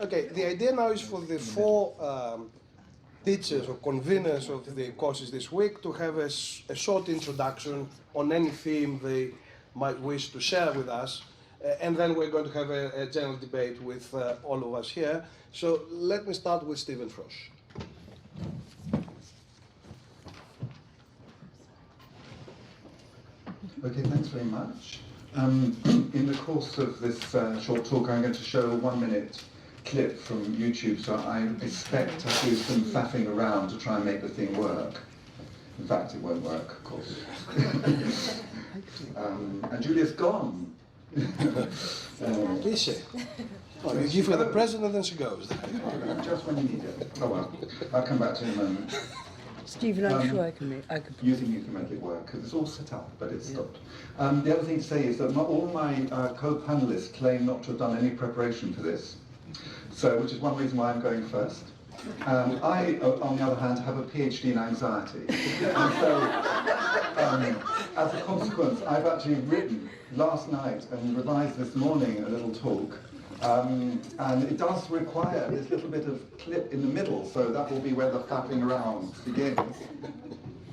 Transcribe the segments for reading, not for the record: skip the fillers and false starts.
Okay, the idea now is for the four teachers or conveners of the courses this week to have a short introduction on any theme they might wish to share with us, and then we're going to have a general debate with all of us here. So let me start with Stephen Frosh. Okay, thanks very much. In the course of this short talk, I'm going to show a 1-minute clip from YouTube, so I expect to do some faffing around to try and make the thing work. In fact, it won't work, of course. And Julia's gone. Is she? Oh, you give her the present and then she goes. Just when you need it. Oh well, I'll come back to it in a moment. Stephen, I'm sure I can. You think you can make it work, because it's all set up, but it's stopped. The other thing to say is that all my co-panelists claim not to have done any preparation for this, so which is one reason why I'm going first. I, on the other hand, have a PhD in anxiety, and so as a consequence, I've actually written last night and revised this morning a little talk. And it does require this little bit of clip in the middle, so that will be where the faffing around begins.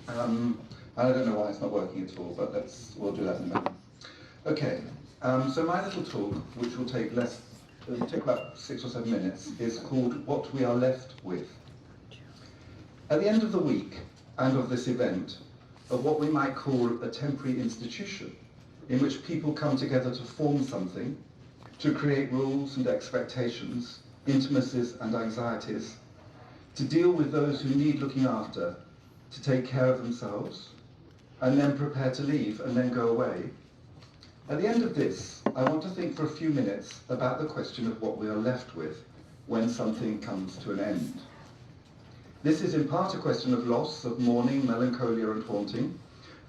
And I don't know why it's not working at all, but we'll do that in a minute. Okay, so my little talk, which will take about 6 or 7 minutes, is called What We Are Left With. At the end of the week and of this event, of what we might call a temporary institution, in which people come together to form something, to create rules and expectations, intimacies and anxieties, to deal with those who need looking after, to take care of themselves, and then prepare to leave and then go away. At the end of this, I want to think for a few minutes about the question of what we are left with when something comes to an end. This is in part a question of loss, of mourning, melancholia and haunting,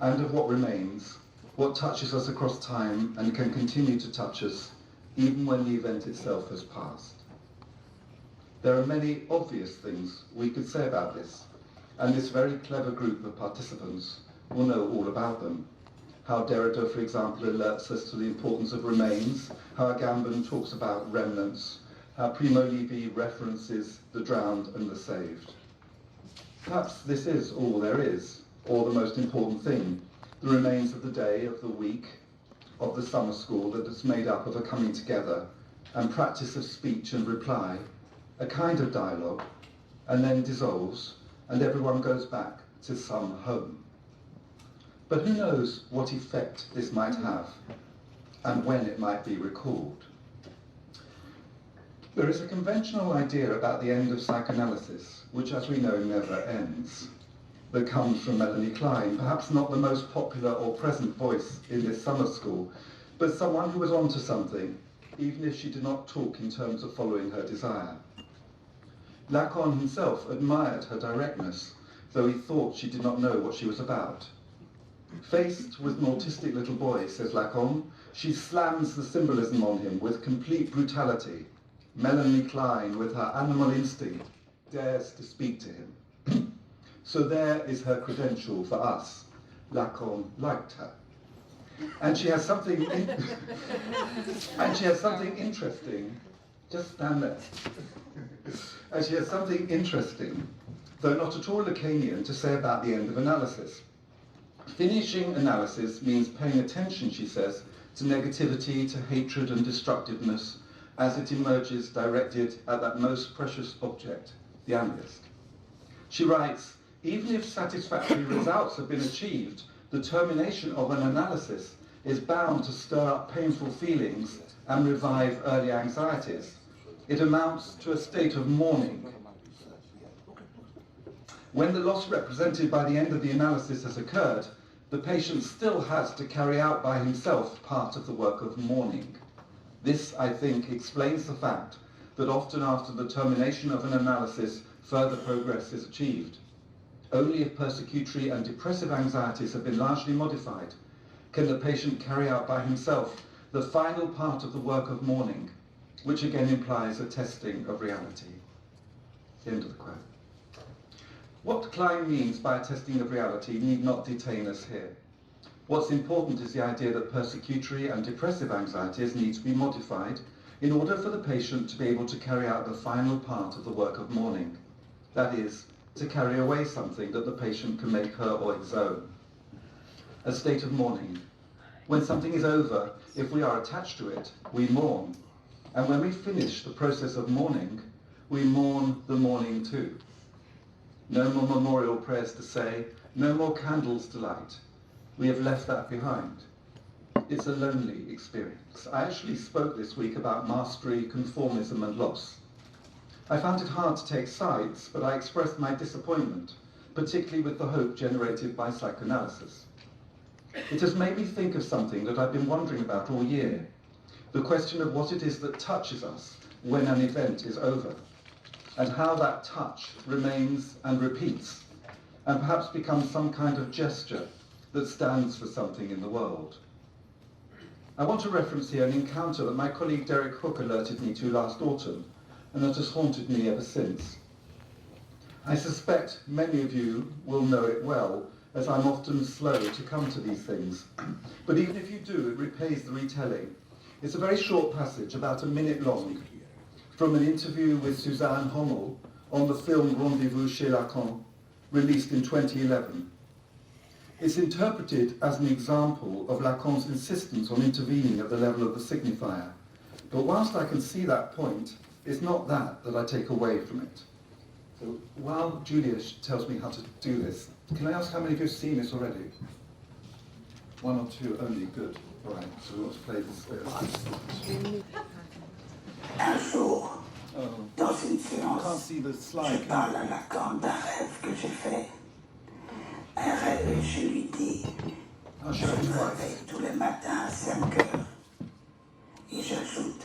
and of what remains, what touches us across time and can continue to touch us even when the event itself has passed. There are many obvious things we could say about this, and this very clever group of participants will know all about them. How Derrida, for example, alerts us to the importance of remains, how Agamben talks about remnants, how Primo Levi references the drowned and the saved. Perhaps this is all there is, or the most important thing, the remains of the day, of the week, of the summer school that is made up of a coming together and practice of speech and reply, a kind of dialogue, and then dissolves, and everyone goes back to some home. But who knows what effect this might have, and when it might be recalled. There is a conventional idea about the end of psychoanalysis, which as we know never ends, that comes from Melanie Klein, perhaps not the most popular or present voice in this summer school, but someone who was onto something, even if she did not talk in terms of following her desire. Lacan himself admired her directness, though he thought she did not know what she was about. Faced with an autistic little boy, says Lacan, she slams the symbolism on him with complete brutality. Melanie Klein, with her animal instinct, dares to speak to him. So there is her credential for us. Lacan liked her. And she has something interesting. Just stand there. And she has something interesting, though not at all Lacanian, to say about the end of analysis. Finishing analysis means paying attention, she says, to negativity, to hatred and destructiveness as it emerges directed at that most precious object, the analyst. She writes, even if satisfactory results have been achieved, the termination of an analysis is bound to stir up painful feelings and revive early anxieties. It amounts to a state of mourning. When the loss represented by the end of the analysis has occurred, the patient still has to carry out by himself part of the work of mourning. This, I think, explains the fact that often after the termination of an analysis, further progress is achieved. Only if persecutory and depressive anxieties have been largely modified can the patient carry out by himself the final part of the work of mourning, which again implies a testing of reality. End of the quote. What Klein means by a testing of reality need not detain us here. What's important is the idea that persecutory and depressive anxieties need to be modified, in order for the patient to be able to carry out the final part of the work of mourning, that is, to carry away something that the patient can make her or his own. A state of mourning. When something is over, if we are attached to it, we mourn. And when we finish the process of mourning, we mourn the mourning too. No more memorial prayers to say, no more candles to light. We have left that behind. It's a lonely experience. I actually spoke this week about mastery, conformism and loss. I found it hard to take sides, but I expressed my disappointment, particularly with the hope generated by psychoanalysis. It has made me think of something that I've been wondering about all year, the question of what it is that touches us when an event is over, and how that touch remains and repeats, and perhaps becomes some kind of gesture that stands for something in the world. I want to reference here an encounter that my colleague Derek Hook alerted me to last autumn, and that has haunted me ever since. I suspect many of you will know it well, as I'm often slow to come to these things. But even if you do, it repays the retelling. It's a very short passage, about a minute long, from an interview with Suzanne Hommel on the film Rendezvous chez Lacan, released in 2011. It's interpreted as an example of Lacan's insistence on intervening at the level of the signifier. But whilst I can see that point, it's not that I take away from it. So while Julia tells me how to do this, can I ask how many of you have seen this already? One or two only, good. All right, so we want to play this bit. Un jour, dans une I séance, can't see the je slide. parle à Lacan d'un rêve que j'ai fait. Un rêve et je lui dis, I'll je show it me twice. réveille tous les matins à 5 heures. Et j'ajoute,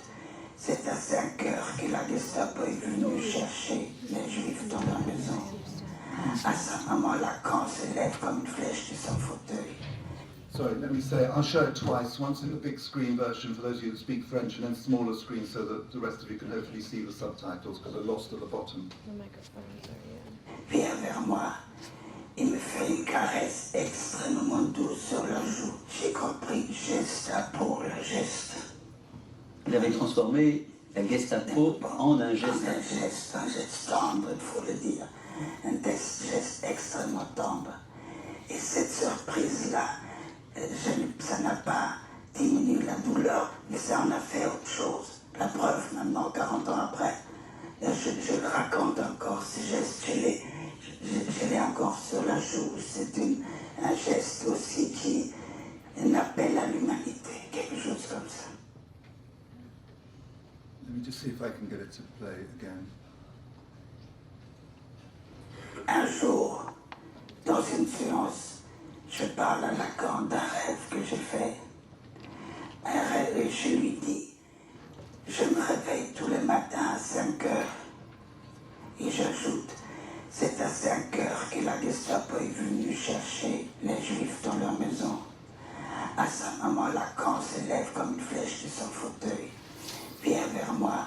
c'est à 5 heures que la Gestapo est venue chercher les Juifs dans la maison. À ce moment, Lacan se lève comme une flèche de son fauteuil. Sorry, let me say, I'll show it twice, once in the big screen version for those of you that speak French, and then smaller screen so that the rest of you can hopefully see the subtitles, because they're lost at the bottom. Vient vers moi et me fait une caresse extrêmement douce sur la joue. J'ai compris geste pour le geste. Il avait transformé la Gestapo en un geste. Un geste tendre, il faut le dire. Un geste extrêmement tendre. Et cette surprise-là, ça n'a pas diminué la douleur, mais ça en a fait autre chose. La preuve, maintenant, 40 ans après, je le raconte encore, ce geste, je l'ai encore sur la joue. C'est un geste aussi qui est un appel à l'humanité, quelque chose comme ça. Let me just see if I can get it to play again. Un jour, dans une séance, je parle à Lacan d'un rêve que j'ai fait. Un rêve et je lui dis, je me réveille tous les matins à 5 heures. Et j'ajoute, c'est à 5 heures que la Gestapo est venue chercher les Juifs dans leur maison. À ce moment, Lacan se lève comme une flèche de son fauteuil, vient vers moi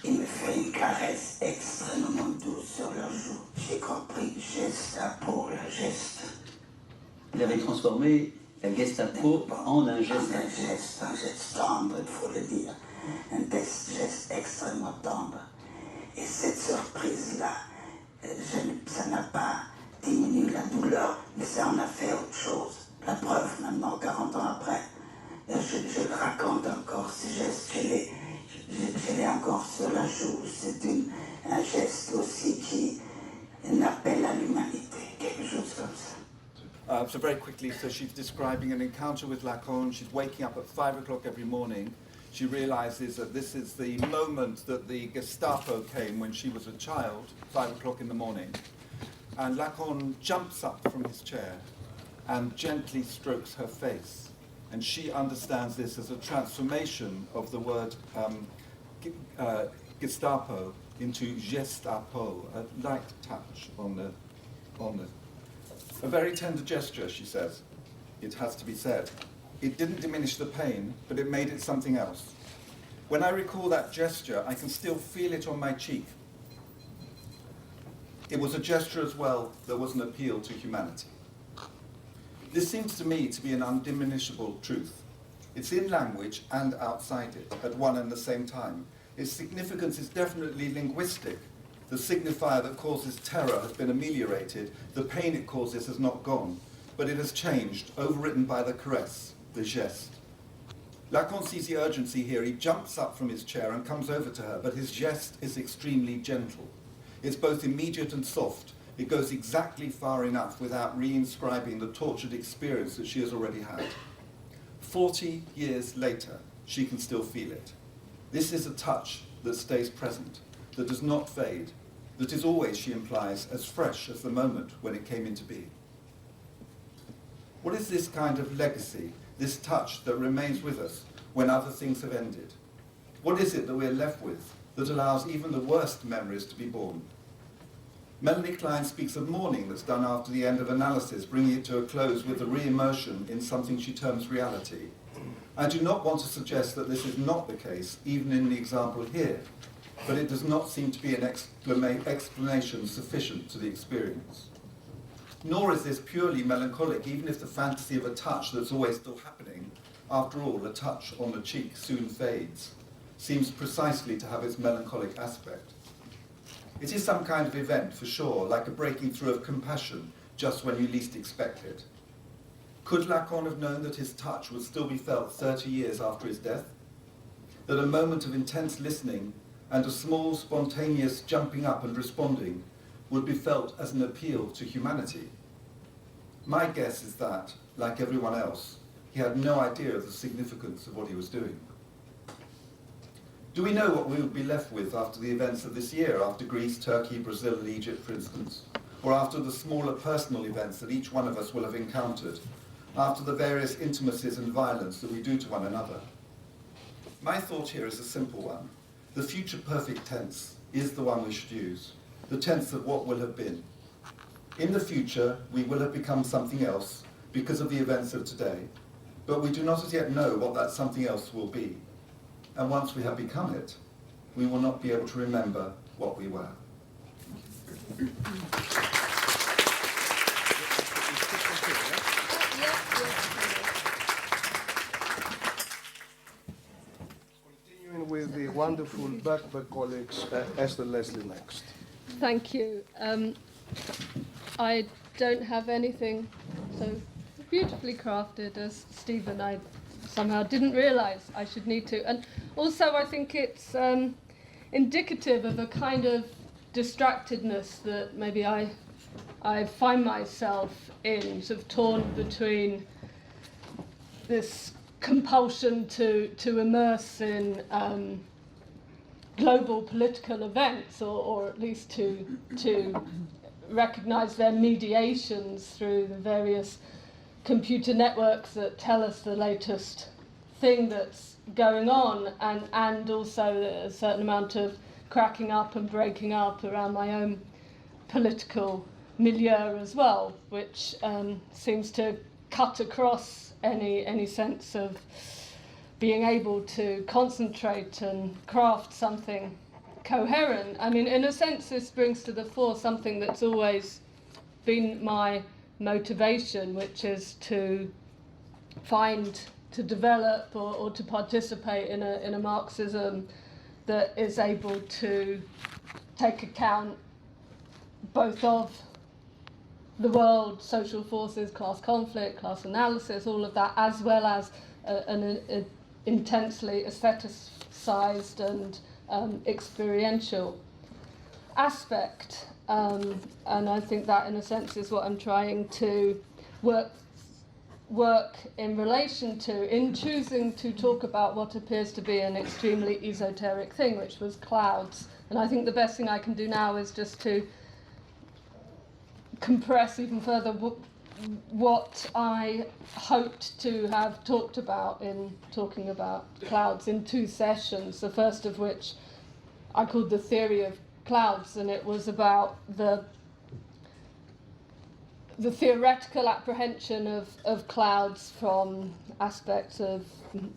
et me fait une caresse extrêmement douce sur la joue. J'ai compris geste pour le geste. Il avait transformé la Gestapo en un geste. Un geste tendre, il faut le dire. Un geste extrêmement tendre. Et cette surprise-là, ça n'a pas diminué la douleur, mais ça en a fait autre chose. La preuve, maintenant, 40 ans après, je le raconte encore, ce geste, je l'ai encore sur la joue. C'est un geste aussi qui est un appel à l'humanité, quelque chose comme ça. So very quickly, so she's describing an encounter with Lacan. She's waking up at 5 o'clock every morning. She realizes that this is the moment that the Gestapo came when she was a child, 5 o'clock in the morning. And Lacan jumps up from his chair and gently strokes her face. And she understands this as a transformation of the word Gestapo into Gestapo, a light touch on the. A very tender gesture, she says. It has to be said. It didn't diminish the pain, but it made it something else. When I recall that gesture, I can still feel it on my cheek. It was a gesture as well that was an appeal to humanity. This seems to me to be an undiminishable truth. It's in language and outside it at one and the same time. Its significance is definitely linguistic. The signifier that causes terror has been ameliorated, the pain it causes has not gone, but it has changed, overwritten by the caress, the geste. Lacan sees the urgency here. He jumps up from his chair and comes over to her, but his geste is extremely gentle. It's both immediate and soft. It goes exactly far enough without reinscribing the tortured experience that she has already had. 40 years later, she can still feel it. This is a touch that stays present, that does not fade, that is always, she implies, as fresh as the moment when it came into being. What is this kind of legacy, this touch that remains with us when other things have ended? What is it that we're left with that allows even the worst memories to be born? Melanie Klein speaks of mourning that's done after the end of analysis, bringing it to a close with a re-immersion in something she terms reality. I do not want to suggest that this is not the case, even in the example here, but it does not seem to be an explanation sufficient to the experience. Nor is this purely melancholic, even if the fantasy of a touch that's always still happening, after all, a touch on the cheek soon fades, seems precisely to have its melancholic aspect. It is some kind of event, for sure, like a breaking through of compassion, just when you least expect it. Could Lacan have known that his touch would still be felt 30 years after his death? That a moment of intense listening and a small, spontaneous jumping up and responding would be felt as an appeal to humanity? My guess is that, like everyone else, he had no idea of the significance of what he was doing. Do we know what we would be left with after the events of this year, after Greece, Turkey, Brazil and Egypt, for instance, or after the smaller personal events that each one of us will have encountered, after the various intimacies and violence that we do to one another? My thought here is a simple one. The future perfect tense is the one we should use, the tense of what will have been. In the future, we will have become something else because of the events of today, but we do not as yet know what that something else will be. And once we have become it, we will not be able to remember what we were. Continuing with the wonderful Birkbeck colleagues, Esther Leslie next. Thank you. I don't have anything so beautifully crafted as Stephen. I somehow didn't realise I should need to. And also I think it's indicative of a kind of distractedness that maybe I find myself in, sort of torn between this compulsion to immerse in global political events, or at least to recognise their mediations through the various computer networks that tell us the latest thing that's going on, and also a certain amount of cracking up and breaking up around my own political milieu as well, which seems to cut across any sense of being able to concentrate and craft something coherent. I mean, in a sense, this brings to the fore something that's always been my motivation, which is to develop or to participate in a Marxism that is able to take account both of the world, social forces, class conflict, class analysis, all of that, as well as an intensely aestheticized and experiential aspect. And I think that, in a sense, is what I'm trying to work in relation to, in choosing to talk about what appears to be an extremely esoteric thing, which was clouds. And I think the best thing I can do now is just to compress even further what I hoped to have talked about in talking about clouds in two sessions, the first of which I called the theory of clouds, and it was about the theoretical apprehension of clouds from aspects of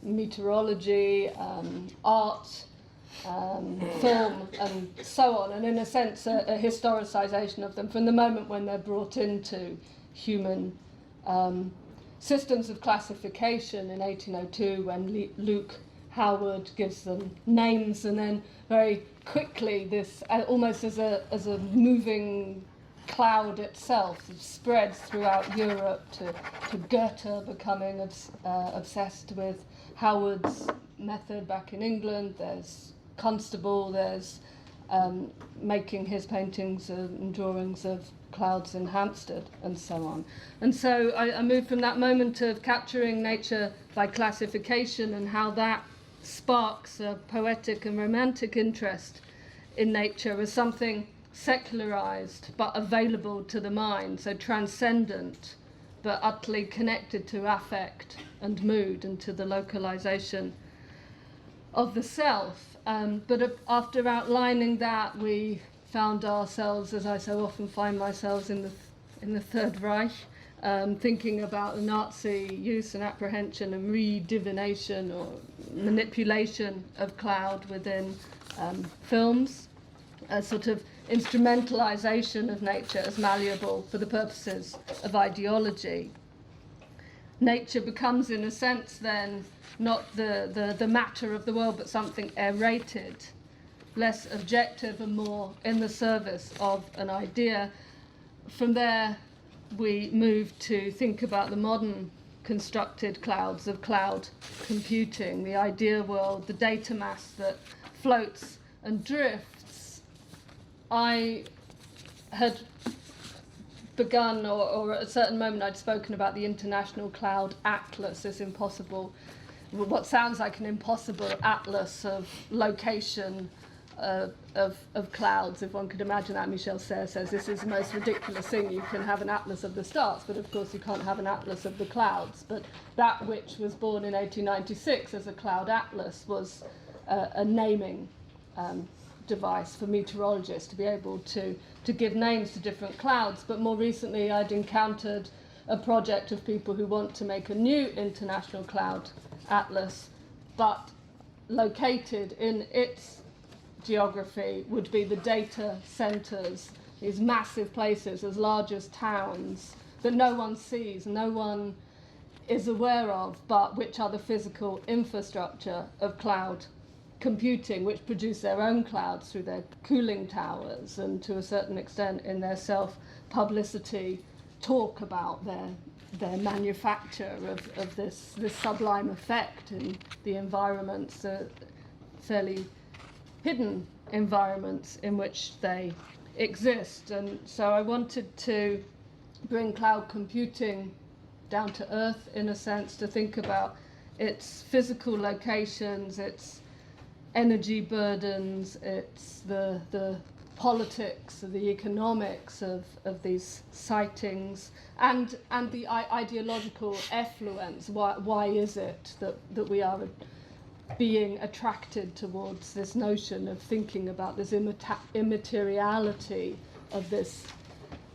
meteorology, art, film, and so on, and in a sense a historicisation of them from the moment when they're brought into human systems of classification in 1802 when Luke Howard gives them names, and then very quickly this, almost as a moving cloud itself, spreads throughout Europe to Goethe becoming obsessed with Howard's method back in England. There's Constable, there's making his paintings and drawings of clouds in Hampstead and so on. And so I moved from that moment of capturing nature by classification and how that sparks a poetic and romantic interest in nature as something secularized but available to the mind, so transcendent but utterly connected to affect and mood and to the localization of the self. But after outlining that, we found ourselves, as I so often find myself in the Third Reich, thinking about the Nazi use and apprehension and redivination or manipulation of cloud within films, a sort of instrumentalization of nature as malleable for the purposes of ideology. Nature becomes, in a sense, then, not the matter of the world, but something aerated, less objective and more in the service of an idea. From there, we move to think about the modern constructed clouds of cloud computing, the idea world, the data mass that floats and drifts. I had begun, or at a certain moment I'd spoken about the International Cloud Atlas, this impossible, what sounds like an impossible atlas of location of clouds, if one could imagine that. Michel Serres says this is the most ridiculous thing. You can have an atlas of the stars, but of course you can't have an atlas of the clouds. But that which was born in 1896 as a cloud atlas was a naming device for meteorologists to be able to give names to different clouds. But more recently I'd encountered a project of people who want to make a new international cloud atlas, but located in its geography would be the data centers, these massive places as large as towns that no one sees, no one is aware of, but which are the physical infrastructure of cloud computing, which produce their own clouds through their cooling towers and to a certain extent in their self-publicity talk about their manufacture of this sublime effect in the environments, fairly hidden environments in which they exist. And so I wanted to bring cloud computing down to earth, in a sense, to think about its physical locations, its energy burdens, it's the politics, the economics of these sightings, and the ideological effluence. Why is it that we are being attracted towards this notion of thinking about this immateriality of this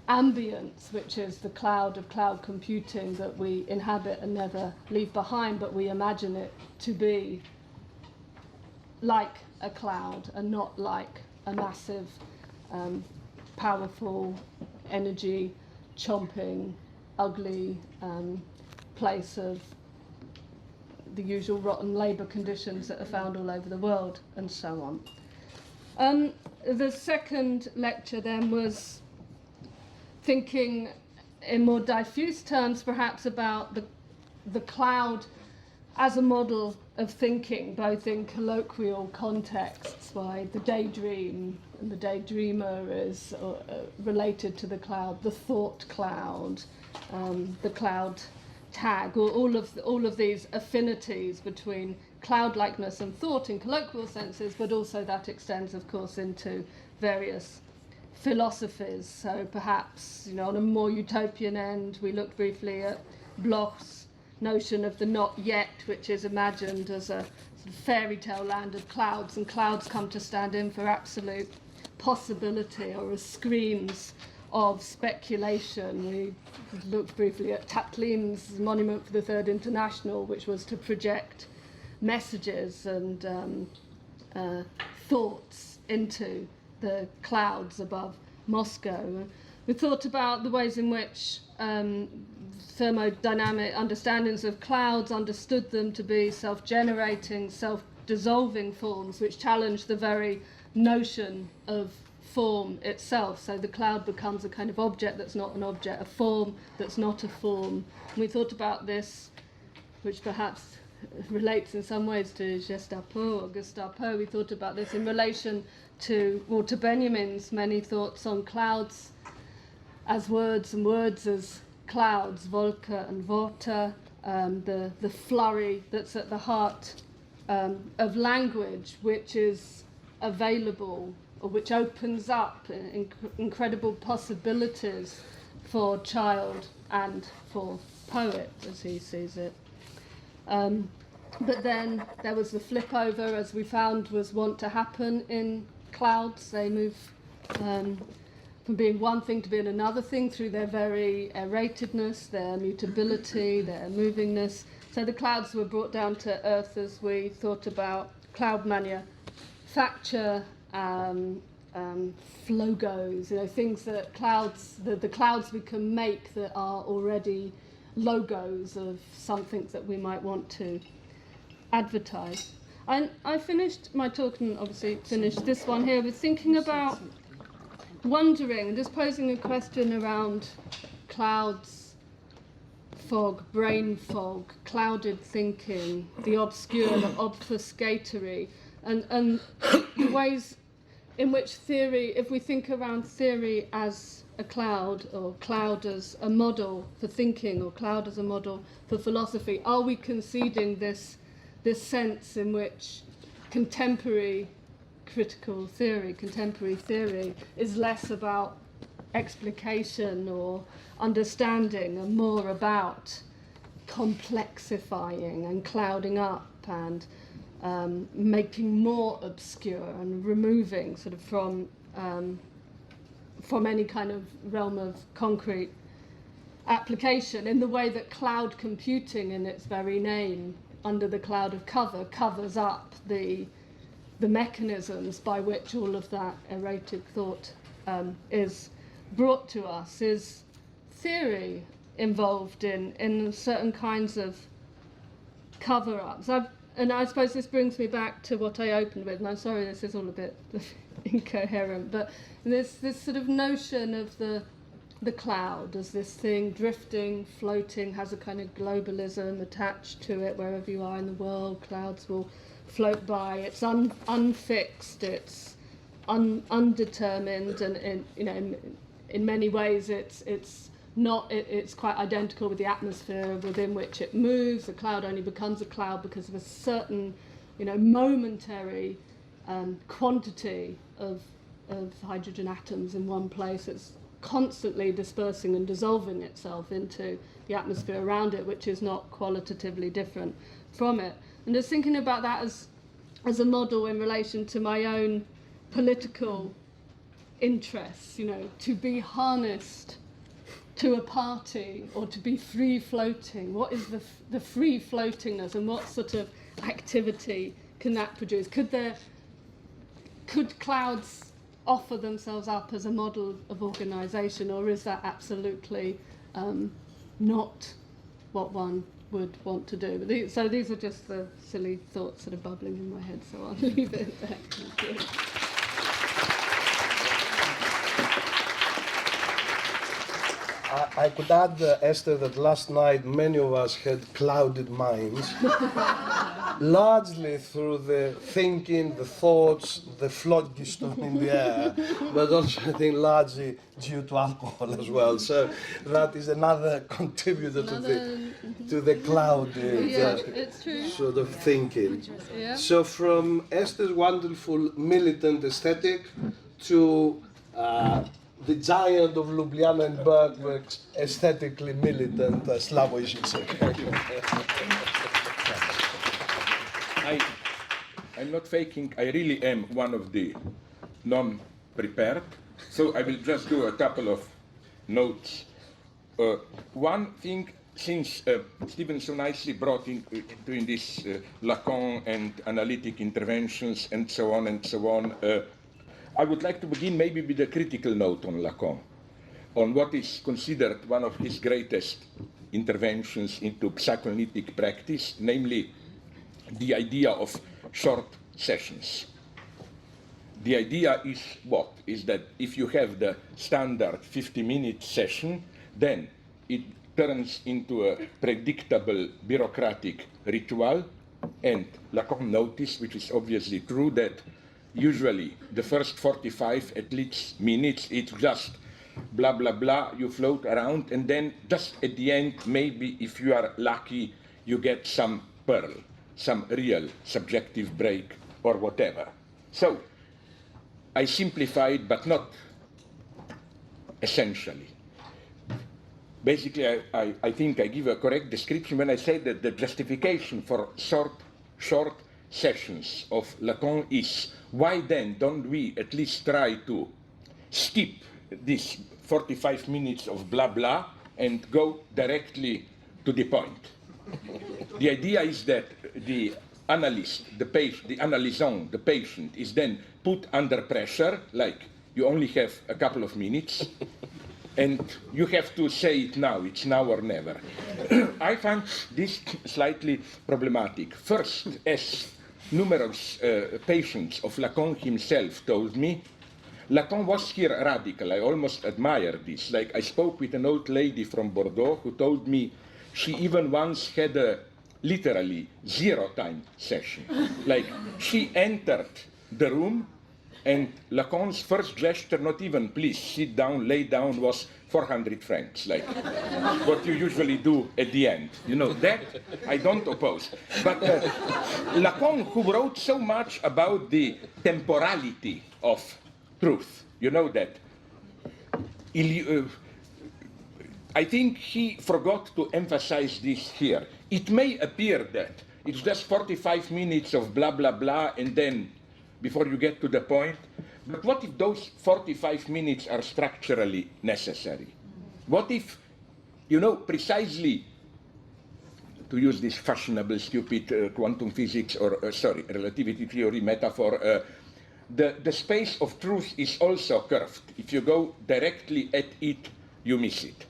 ambience, which is the cloud of cloud computing that we inhabit and never leave behind, but we imagine it to be like a cloud and not like a massive, powerful, energy chomping, ugly place of the usual rotten labour conditions that are found all over the world, and so on. The second lecture then was thinking in more diffuse terms perhaps about the cloud as a model of thinking, both in colloquial contexts, why the daydream and the daydreamer is related to the cloud, the thought cloud, the cloud tag, or all of these affinities between cloud-likeness and thought in colloquial senses, but also that extends, of course, into various philosophies. So perhaps, on a more utopian end, we looked briefly at Bloch's notion of the not yet, which is imagined as a sort of fairy tale land of clouds, and clouds come to stand in for absolute possibility, or as screens of speculation. We looked briefly at Tatlin's Monument for the Third International, which was to project messages and thoughts into the clouds above Moscow. We thought about the ways in which thermodynamic understandings of clouds understood them to be self-generating, self-dissolving forms, which challenge the very notion of form itself. So the cloud becomes a kind of object that's not an object, a form that's not a form. And we thought about this, which perhaps relates in some ways to Gestapo or Gestapo. We thought about this in relation to Walter Benjamin's many thoughts on clouds as words and words as clouds, Wolke and Worte, the flurry that's at the heart of language, which is available, or which opens up incredible possibilities for child and for poet, as he sees it. But then there was the flip over, as we found was wont to happen in clouds. They move from being one thing to being another thing through their very aeratedness, their mutability, their movingness. So the clouds were brought down to earth as we thought about cloud manufacture, flogos, things that the clouds we can make that are already logos of something that we might want to advertise. I finished my talk, and obviously finished this one here, with thinking about wondering and just posing a question around clouds, fog, brain fog, clouded thinking, the obscure, the obfuscatory, and the ways in which theory, if we think around theory as a cloud, or cloud as a model for thinking, or cloud as a model for philosophy, are we conceding this sense in which contemporary critical theory, contemporary theory, is less about explication or understanding and more about complexifying and clouding up and making more obscure and removing sort of from any kind of realm of concrete application, in the way that cloud computing, in its very name, under the cloud of cover, covers up the mechanisms by which all of that aerated thought is brought to us. Is theory involved in certain kinds of cover-ups? And I suppose this brings me back to what I opened with, and I'm sorry this is all a bit incoherent, but this sort of notion of the cloud as this thing drifting, floating, has a kind of globalism attached to it. Wherever you are in the world, clouds will float by. It's unfixed, it's undetermined, and in many ways it's quite identical with the atmosphere within which it moves. The cloud only becomes a cloud because of a certain momentary quantity of hydrogen atoms in one place. It's constantly dispersing and dissolving itself into the atmosphere around it, which is not qualitatively different from it. And just thinking about that as a model in relation to my own political interests, to be harnessed to a party or to be free floating. What is the free floatingness, and what sort of activity can that produce? Could clouds offer themselves up as a model of organisation, or is that absolutely not what one would want to do? But these are just the silly thoughts that are bubbling in my head, so I'll leave it there. Thank you. I could add, Esther, that last night many of us had clouded minds, largely through the thinking, the thoughts, the phlogiston in the air, but also I think largely due to alcohol as well. So that is another contributor to the clouded it's true. sort of thinking. Yeah. So from Esther's wonderful militant aesthetic to the giant of Ljubljana and Birkbeck's aesthetically militant Slavoj Zizek. I'm not faking, I really am one of the non-prepared, so I will just do a couple of notes. One thing, since Stephen so nicely brought into this Lacan and analytic interventions and so on, I would like to begin maybe with a critical note on Lacan, on what is considered one of his greatest interventions into psychoanalytic practice, namely the idea of short sessions. The idea is what? Is that if you have the standard 50-minute session, then it turns into a predictable bureaucratic ritual, and Lacan noticed, which is obviously true, that usually the first 45 at least minutes, it's just blah, blah, blah, you float around, and then just at the end, maybe if you are lucky, you get some pearl, some real subjective break or whatever. So I simplified, but not essentially. Basically, I think I give a correct description when I say that the justification for short sessions of Lacan is, why then don't we at least try to skip this 45 minutes of blah blah and go directly to the point? The idea is that the analyst, the analysant, the patient, is then put under pressure, like you only have a couple of minutes, and you have to say it now, it's now or never. I find this slightly problematic. First, as numerous patients of Lacan himself told me, Lacan was here radical. I almost admire this. Like, I spoke with an old lady from Bordeaux who told me she even once had a literally zero-time session. Like, she entered the room, and Lacan's first gesture, not even please sit down, lay down, was 400 francs, like what you usually do at the end. You know, that I don't oppose. But Lacan, who wrote so much about the temporality of truth, you know that, I think he forgot to emphasize this here. It may appear that it's just 45 minutes of blah, blah, blah, and then before you get to the point. But what if those 45 minutes are structurally necessary? What if, you know, precisely, to use this fashionable, stupid quantum physics or, relativity theory metaphor, the space of truth is also curved. If you go directly at it, you miss it.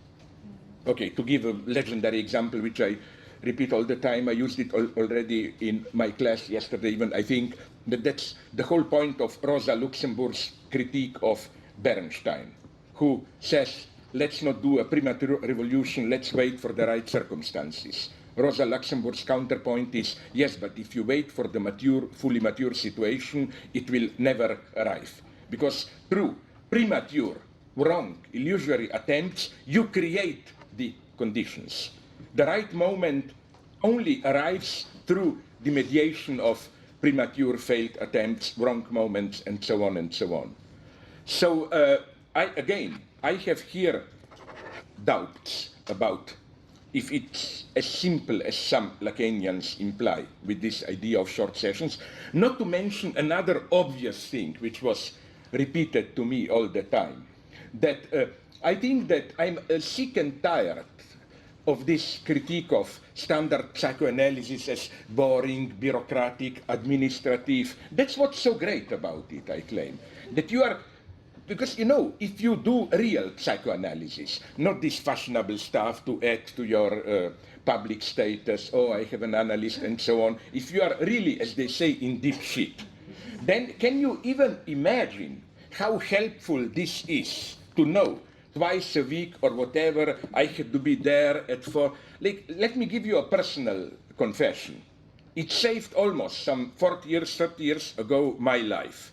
Okay, to give a legendary example, which I repeat all the time, I used it already in my class yesterday even, I think, that's the whole point of Rosa Luxemburg's critique of Bernstein, who says, let's not do a premature revolution, let's wait for the right circumstances. Rosa Luxemburg's counterpoint is, yes, but if you wait for the fully mature situation, it will never arrive. Because through premature, wrong, illusory attempts, you create the conditions. The right moment only arrives through the mediation of premature failed attempts, wrong moments, and so on and so on. So I have here doubts about if it's as simple as some Lacanians imply with this idea of short sessions, not to mention another obvious thing which was repeated to me all the time, that I think that I'm sick and tired of this critique of standard psychoanalysis as boring, bureaucratic, administrative. That's what's so great about it, I claim. That you are, because, you know, if you do real psychoanalysis, not this fashionable stuff to add to your public status, oh, I have an analyst and so on, if you are really, as they say, in deep shit, then can you even imagine how helpful this is to know twice a week or whatever, I had to be there at 4. Like, let me give you a personal confession. It saved almost some 40 years, 30 years ago, my life.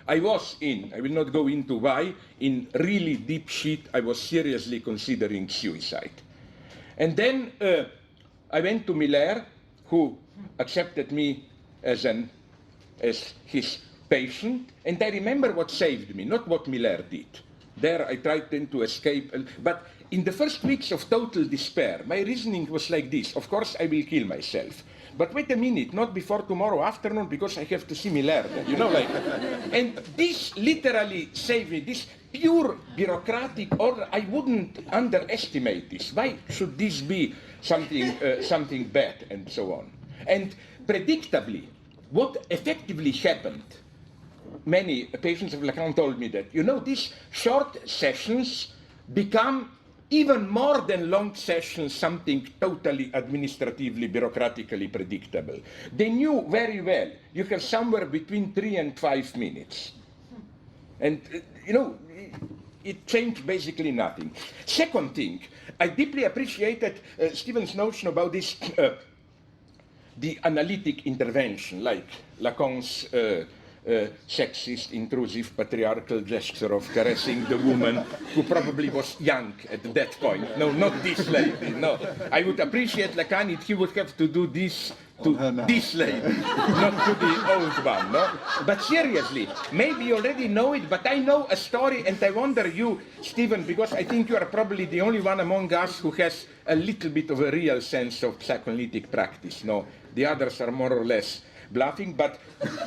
I was I will not go into why, in really deep shit. I was seriously considering suicide. And then I went to Miller, who accepted me as his patient, and I remember what saved me, not what Miller did. There I tried then to escape, but in the first weeks of total despair, my reasoning was like this: of course I will kill myself. But wait a minute, not before tomorrow afternoon, because I have to see Miller, you know, like. And this literally saved me, this pure bureaucratic order. I wouldn't underestimate this. Why should this be something bad and so on? And predictably, what effectively happened, many patients of Lacan told me that, you know, these short sessions become even more than long sessions, something totally administratively, bureaucratically predictable. They knew very well you have somewhere between 3 and 5 minutes. And, it changed basically nothing. Second thing, I deeply appreciated Stephen's notion about this, the analytic intervention, like Lacan's sexist, intrusive, patriarchal gesture of caressing the woman who probably was young at that point. No, not this lady, no. I would appreciate Lacan if he would have to do this to this lady, not to the old one, no? But seriously, maybe you already know it, but I know a story, and I wonder you, Stephen, because I think you are probably the only one among us who has a little bit of a real sense of psychoanalytic practice, no? The others are more or less bluffing, but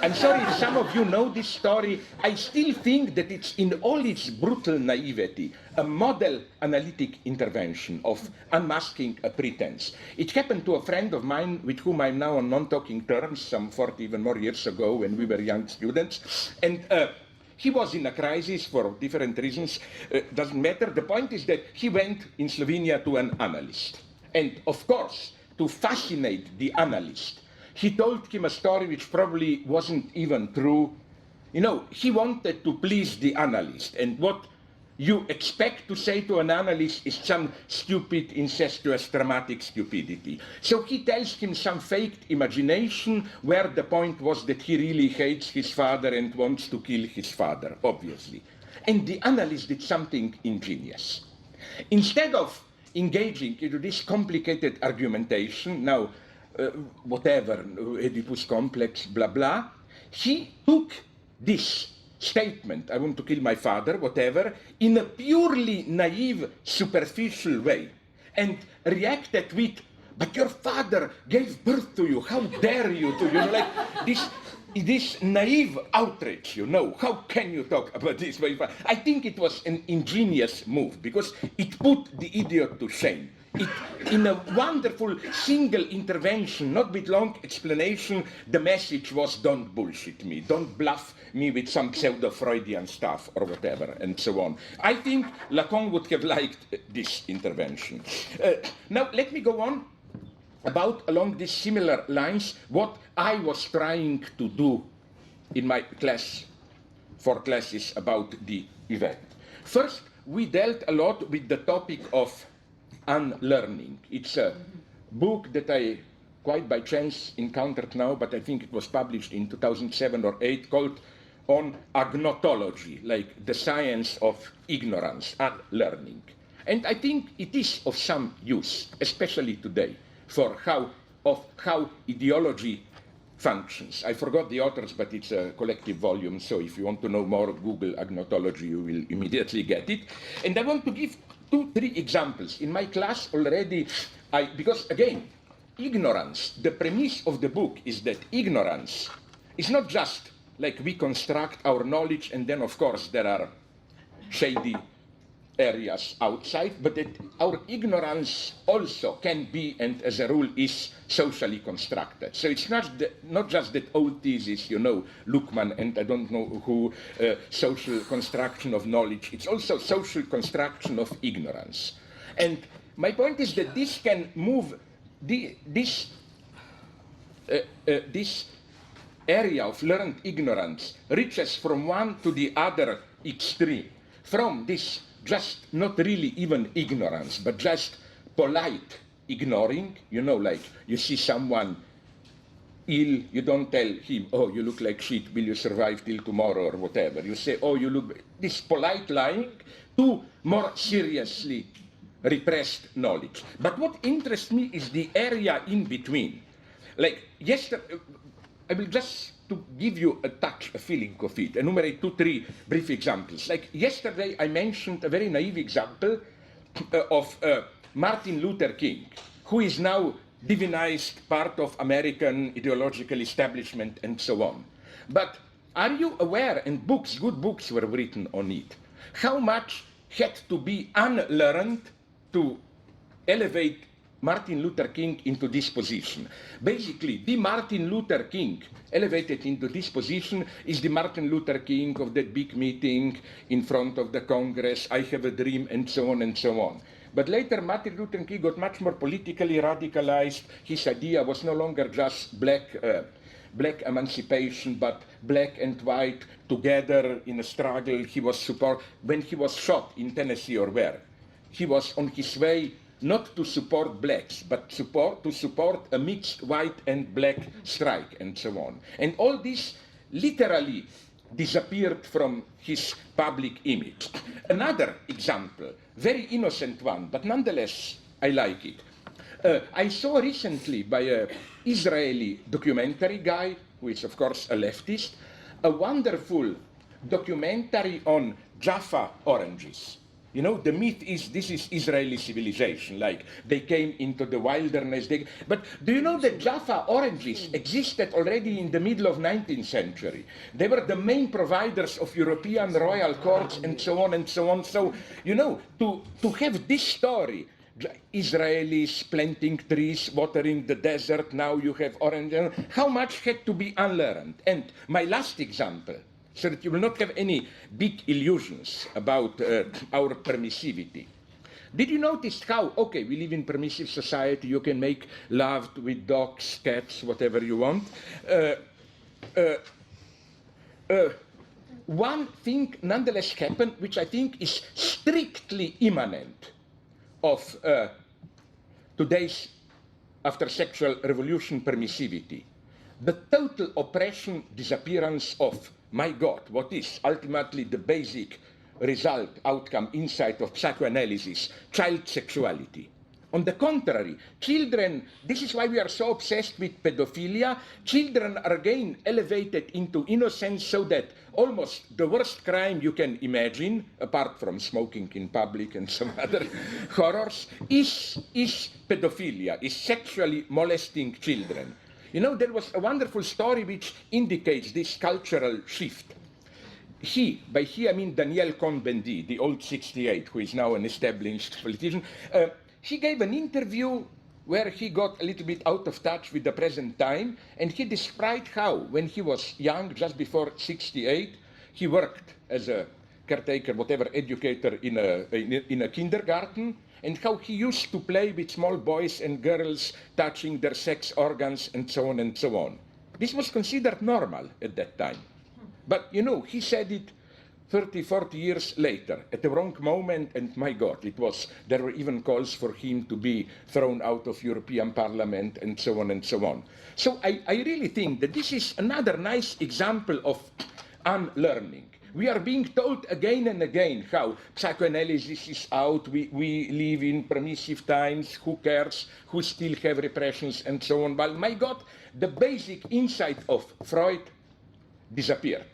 I'm sorry if some of you know this story. I still think that it's in all its brutal naivety a model analytic intervention of unmasking a pretense. It happened to a friend of mine with whom I'm now on non-talking terms some 40 even more years ago when we were young students, and he was in a crisis for different reasons. Doesn't matter. The point is that he went in Slovenia to an analyst, and of course, to fascinate the analyst, he told him a story which probably wasn't even true. He wanted to please the analyst, and what you expect to say to an analyst is some stupid, incestuous, dramatic stupidity. So he tells him some faked imagination where the point was that he really hates his father and wants to kill his father, obviously. And the analyst did something ingenious. Instead of engaging into this complicated argumentation, now, whatever, Oedipus complex, blah, blah, he took this statement, I want to kill my father, whatever, in a purely naive, superficial way, and reacted with, but your father gave birth to you, how dare you to, like this naive outrage, how can you talk about this? I think it was an ingenious move, because it put the idiot to shame. In a wonderful single intervention, not with long explanation, the message was, don't bullshit me, don't bluff me with some pseudo-Freudian stuff or whatever, and so on. I think Lacan would have liked this intervention. Now, let me go on along these similar lines, what I was trying to do in my class, 4 classes about the event. First, we dealt a lot with the topic of unlearning. It's a book that I quite by chance encountered now, but I think it was published in 2007 or 8, called On Agnotology, like the science of ignorance, unlearning. And I think it is of some use, especially today, for how ideology functions. I forgot the authors, but it's a collective volume, so if you want to know more, Google agnotology, you will immediately get it. And I want to give 2-3 examples. In my class already, because again, ignorance, the premise of the book is that ignorance is not just like we construct our knowledge and then of course there are shady areas outside, but that our ignorance also can be, and as a rule is, socially constructed. So it's not just that old thesis, Luckmann and I don't know who, social construction of knowledge, it's also social construction of ignorance. And my point is that this can move, this area of learned ignorance reaches from one to the other extreme, from this just not really even ignorance, but just polite ignoring, like you see someone ill, you don't tell him, oh, you look like shit, will you survive till tomorrow or whatever. You say, oh, you look, this polite lying, to more seriously repressed knowledge. But what interests me is the area in between. Like yesterday, I will just to give you a touch, a feeling of it, enumerate 2-3 brief examples. Like yesterday, I mentioned a very naive example of Martin Luther King, who is now divinized part of American ideological establishment and so on. But are you aware, and good books were written on it, how much had to be unlearned to elevate Martin Luther King into this position? Basically, the Martin Luther King elevated into this position is the Martin Luther King of that big meeting in front of the Congress, I have a dream, and so on and so on. But later, Martin Luther King got much more politically radicalized. His idea was no longer just black emancipation, but black and white together in a struggle. He was when he was shot in Tennessee or where, he was on his way not to support blacks, but to support a mixed white and black strike and so on. And all this literally disappeared from his public image. Another example, very innocent one, but nonetheless I like it. I saw recently by an Israeli documentary guy, who is of course a leftist, a wonderful documentary on Jaffa oranges. You know, the myth is this is Israeli civilization, like they came into the wilderness. But do you know that Jaffa oranges existed already in the middle of 19th century? They were the main providers of European royal courts and so on and so on. So, you know, to have this story, Israelis planting trees, watering the desert, now you have orange, how much had to be unlearned? And my last example, so that you will not have any big illusions about our permissivity. Did you notice how, okay, we live in permissive society, you can make love with dogs, cats, whatever you want. One thing nonetheless happened, which I think is strictly immanent of today's after sexual revolution permissivity. The total oppression, disappearance of, my God, what is ultimately the basic result, outcome, insight of psychoanalysis, child sexuality. On the contrary, children, this is why we are so obsessed with pedophilia, children are again elevated into innocence so that almost the worst crime you can imagine, apart from smoking in public and some other horrors, is pedophilia, is sexually molesting children. You know, there was a wonderful story which indicates this cultural shift. By he I mean Daniel Cohn-Bendit, the old 68, who is now an established politician. He gave an interview where he got a little bit out of touch with the present time, and he described how, when he was young, just before 68, he worked as a caretaker, whatever, educator in a kindergarten, and how he used to play with small boys and girls, touching their sex organs, and so on and so on. This was considered normal at that time. But, you know, he said it 30, 40 years later, at the wrong moment, and my God, there were even calls for him to be thrown out of European Parliament, and so on and so on. So I really think that this is another nice example of unlearning. We are being told again and again how psychoanalysis is out, we live in permissive times, who cares, who still have repressions, and so on. But my God, the basic insight of Freud disappeared.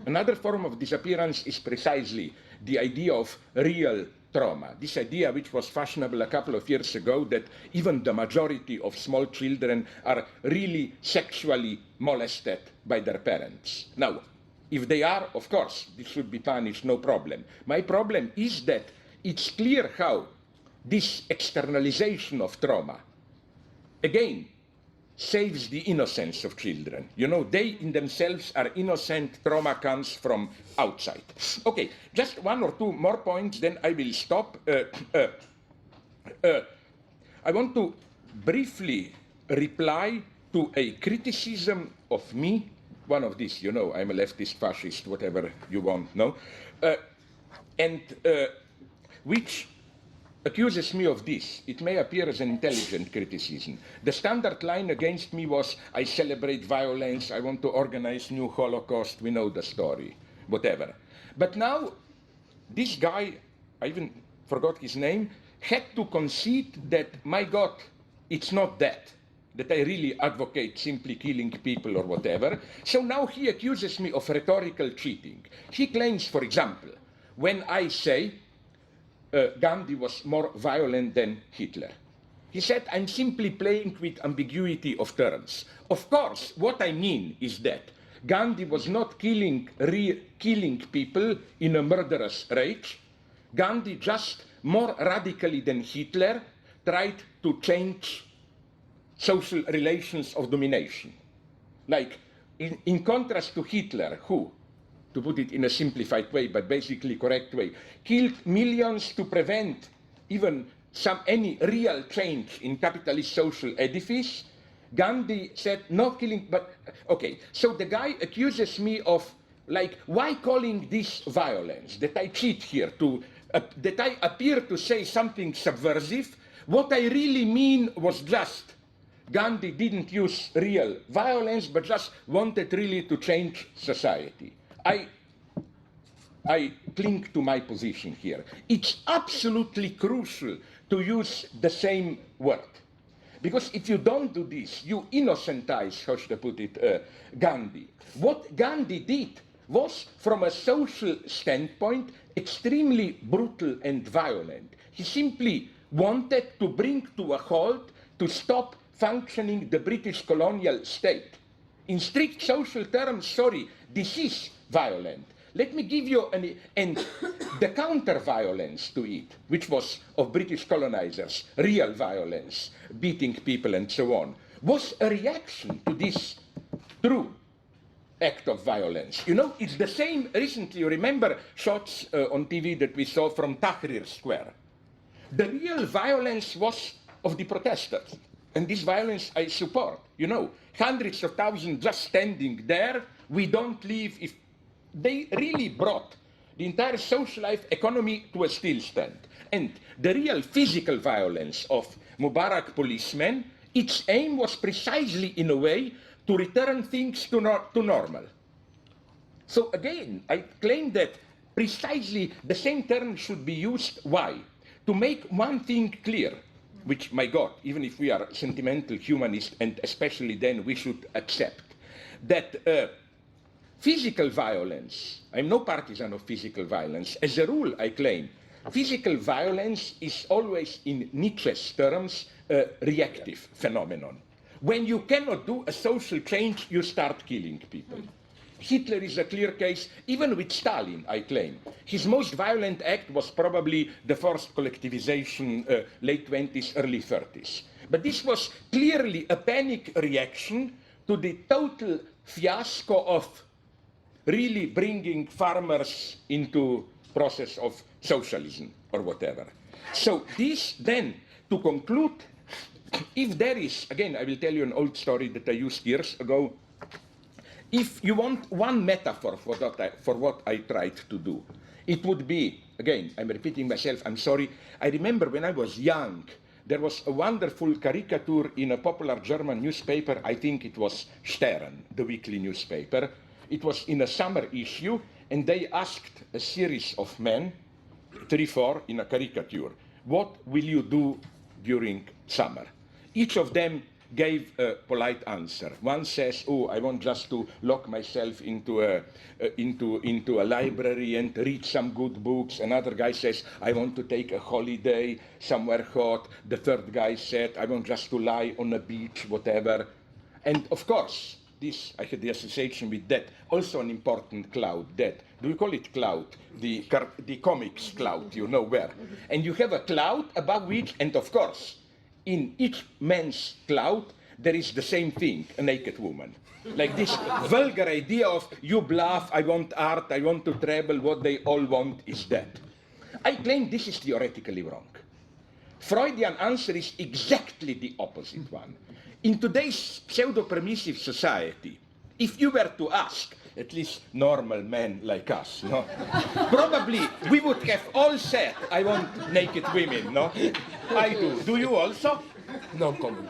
Another form of disappearance is precisely the idea of real trauma. This idea, which was fashionable a couple of years ago, that even the majority of small children are really sexually molested by their parents. Now, if they are, of course, this should be punished, no problem. My problem is that it's clear how this externalization of trauma, again, saves the innocence of children. You know, they in themselves are innocent, trauma comes from outside. Okay, just one or two more points, then I will stop. I want to briefly reply to a criticism of me. One of these, you know, I'm a leftist, fascist, whatever you want, no? Which accuses me of this. It may appear as an intelligent criticism. The standard line against me was, I celebrate violence, I want to organize new Holocaust, we know the story, whatever. But now, this guy, I even forgot his name, had to concede that, my God, it's not that I really advocate simply killing people or whatever. So now he accuses me of rhetorical cheating. He claims, for example, when I say Gandhi was more violent than Hitler, he said, I'm simply playing with ambiguity of terms. Of course, what I mean is that Gandhi was not killing people in a murderous rage. Gandhi just more radically than Hitler tried to change social relations of domination. Like, in contrast to Hitler, who, to put it in a simplified way, but basically correct way, killed millions to prevent even any real change in capitalist social edifice, Gandhi said, no killing, but, okay, so the guy accuses me of, like, why calling this violence, that I cheat here, that I appear to say something subversive. What I really mean was just, Gandhi didn't use real violence, but just wanted really to change society. I cling to my position here. It's absolutely crucial to use the same word. Because if you don't do this, you innocentize, how should I put it, Gandhi. What Gandhi did was, from a social standpoint, extremely brutal and violent. He simply wanted to bring to a halt, to stop functioning the British colonial state. In strict social terms, sorry, this is violent. Let me give you the counter-violence to it, which was of British colonizers, real violence, beating people and so on, was a reaction to this true act of violence. You know, it's the same. Recently, you remember shots on TV that we saw from Tahrir Square. The real violence was of the protesters. And this violence I support. You know, hundreds of thousands just standing there. We don't leave. If they really brought the entire social life economy to a stillstand. And the real physical violence of Mubarak policemen, its aim was precisely in a way to return things to normal. So again, I claim that precisely the same term should be used. Why? To make one thing clear, which, my God, even if we are sentimental humanists, and especially then we should accept, that physical violence, I'm no partisan of physical violence. As a rule, I claim, physical violence is always, in Nietzsche's terms, a reactive phenomenon. When you cannot do a social change, you start killing people. Hitler is a clear case, even with Stalin, I claim. His most violent act was probably the forced collectivization, late 20s, early 30s. But this was clearly a panic reaction to the total fiasco of really bringing farmers into process of socialism or whatever. So this then, to conclude, if there is, again, I will tell you an old story that I used years ago. If you want one metaphor for what I tried to do, it would be, again, I'm repeating myself, I'm sorry. I remember when I was young, there was a wonderful caricature in a popular German newspaper. I think it was Stern, the weekly newspaper. It was in a summer issue, and they asked a series of men, 3, 4, in a caricature, what will you do during summer? Each of them gave a polite answer. One says, oh, I want just to lock myself into a library and read some good books. Another guy says, I want to take a holiday somewhere hot. The third guy said, I want just to lie on a beach, whatever. And of course, this, I had the association with that, also an important cloud, that. Do we call it cloud? The comics cloud, you know where. And you have a cloud above which, and of course, in each man's cloud, there is the same thing, a naked woman. Like this vulgar idea of, you bluff, I want art, I want to travel, what they all want is that. I claim this is theoretically wrong. Freudian answer is exactly the opposite one. In today's pseudo-permissive society, if you were to ask, at least normal men like us, no? Probably we would have all said, I want naked women, no? I do. Do you also? No comment.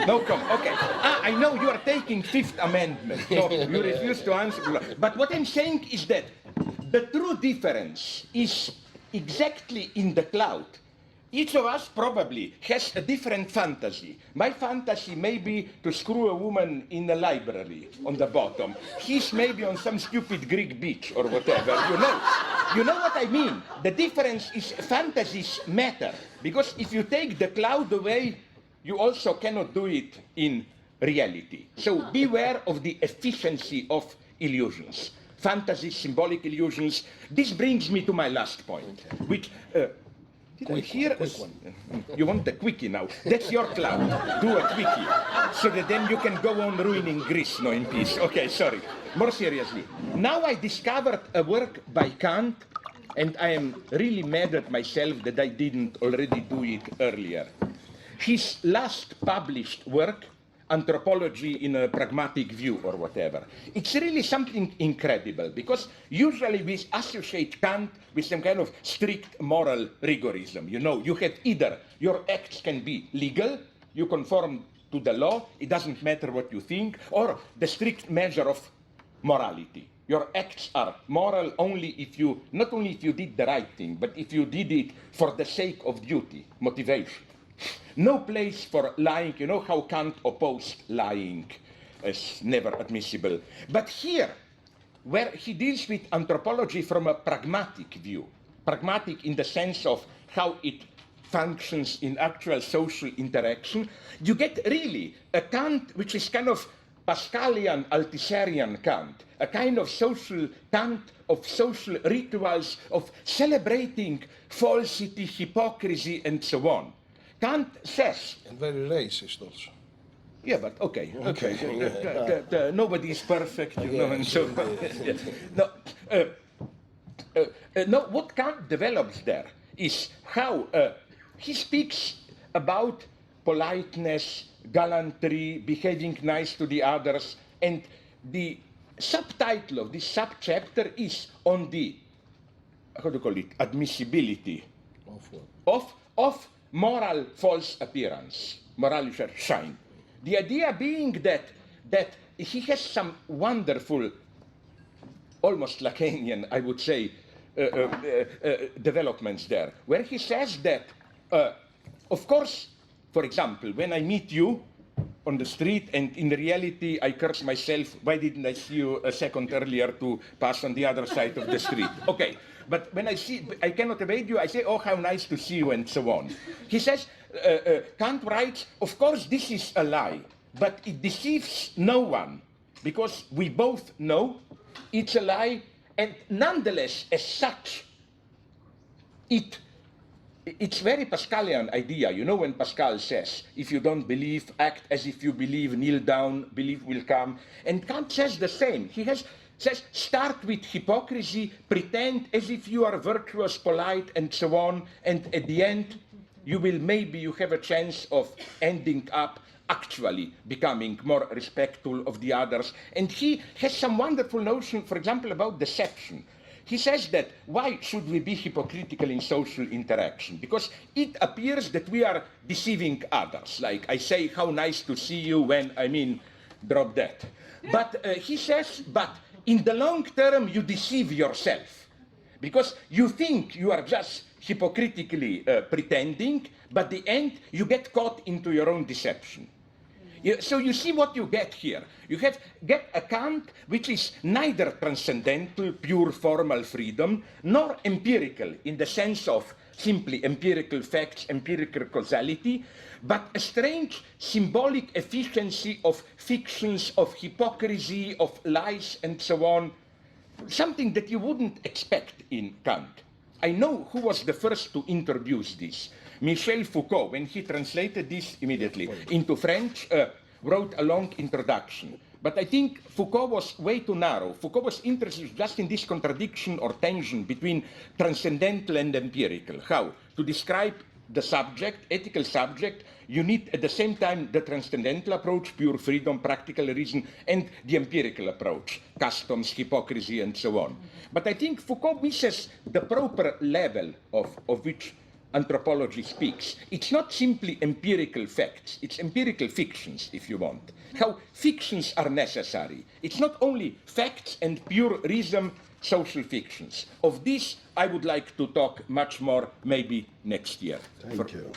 No comment. Okay. I know you are taking Fifth Amendment. No, you refuse to answer. But what I'm saying is that the true difference is exactly in the cloud. Each of us probably has a different fantasy. My fantasy may be to screw a woman in a library on the bottom. His may be on some stupid Greek beach or whatever, you know. You know what I mean? The difference is fantasies matter. Because if you take the cloud away, you also cannot do it in reality. So beware of the efficiency of illusions. Fantasies, symbolic illusions. This brings me to my last point, which... Did I hear? You want the quickie now? That's your cloud. Do a quickie. So that then you can go on ruining Greece, no, in peace. Okay, sorry. More seriously. Now I discovered a work by Kant and I am really mad at myself that I didn't already do it earlier. His last published work, Anthropology in a Pragmatic View or whatever, it's really something incredible, because usually we associate Kant with some kind of strict moral rigorism. You know, you have either your acts can be legal, you conform to the law, it doesn't matter what you think, or the strict measure of morality. Your acts are moral only if you, not only if you did the right thing, but if you did it for the sake of duty, motivation. No place for lying. You know how Kant opposed lying as never admissible. But here, where he deals with anthropology from a pragmatic view, pragmatic in the sense of how it functions in actual social interaction, you get really a Kant which is kind of Pascalian, Althusserian Kant, a kind of social Kant of social rituals, of celebrating falsity, hypocrisy, and so on. Kant says... And very racist also. Yeah, but okay. Nobody is perfect, you know, and so no, what Kant develops there is how he speaks about politeness, gallantry, behaving nice to the others, and the subtitle of this subchapter is on the, how do you call it, admissibility of moral false appearance, moralischer Schein. The idea being that he has some wonderful, almost Lacanian, I would say, developments there, where he says that, of course, for example, when I meet you on the street and in reality I curse myself, why didn't I see you a second earlier to pass on the other side of the street? Okay, but when I cannot evade you, I say, oh, how nice to see you, and so on. He says, Kant writes, of course this is a lie, but it deceives no one, because we both know it's a lie, and nonetheless, as such, it's very Pascalian idea. You know when Pascal says, if you don't believe, act as if you believe, kneel down, belief will come. And Kant says the same. He says, start with hypocrisy, pretend as if you are virtuous, polite, and so on, and at the end, you have a chance of ending up actually becoming more respectful of the others. And he has some wonderful notion, for example, about deception. He says that why should we be hypocritical in social interaction? Because it appears that we are deceiving others. Like I say, how nice to see you when, drop that. But he says, but in the long term, you deceive yourself. Because you think you are just hypocritically pretending, but the end, you get caught into your own deception. So you see what you get here. You get a Kant which is neither transcendental, pure formal freedom, nor empirical in the sense of simply empirical facts, empirical causality, but a strange symbolic efficiency of fictions, of hypocrisy, of lies, and so on. Something that you wouldn't expect in Kant. I know who was the first to introduce this. Michel Foucault, when he translated this immediately into French, wrote a long introduction. But I think Foucault was way too narrow. Foucault was interested just in this contradiction or tension between transcendental and empirical. How? To describe the subject, ethical subject, you need at the same time the transcendental approach, pure freedom, practical reason, and the empirical approach, customs, hypocrisy, and so on. But I think Foucault misses the proper level of which anthropology speaks. It's not simply empirical facts, it's empirical fictions, if you want. How fictions are necessary. It's not only facts and pure reason, social fictions. Of this, I would like to talk much more, maybe next year. Thank you.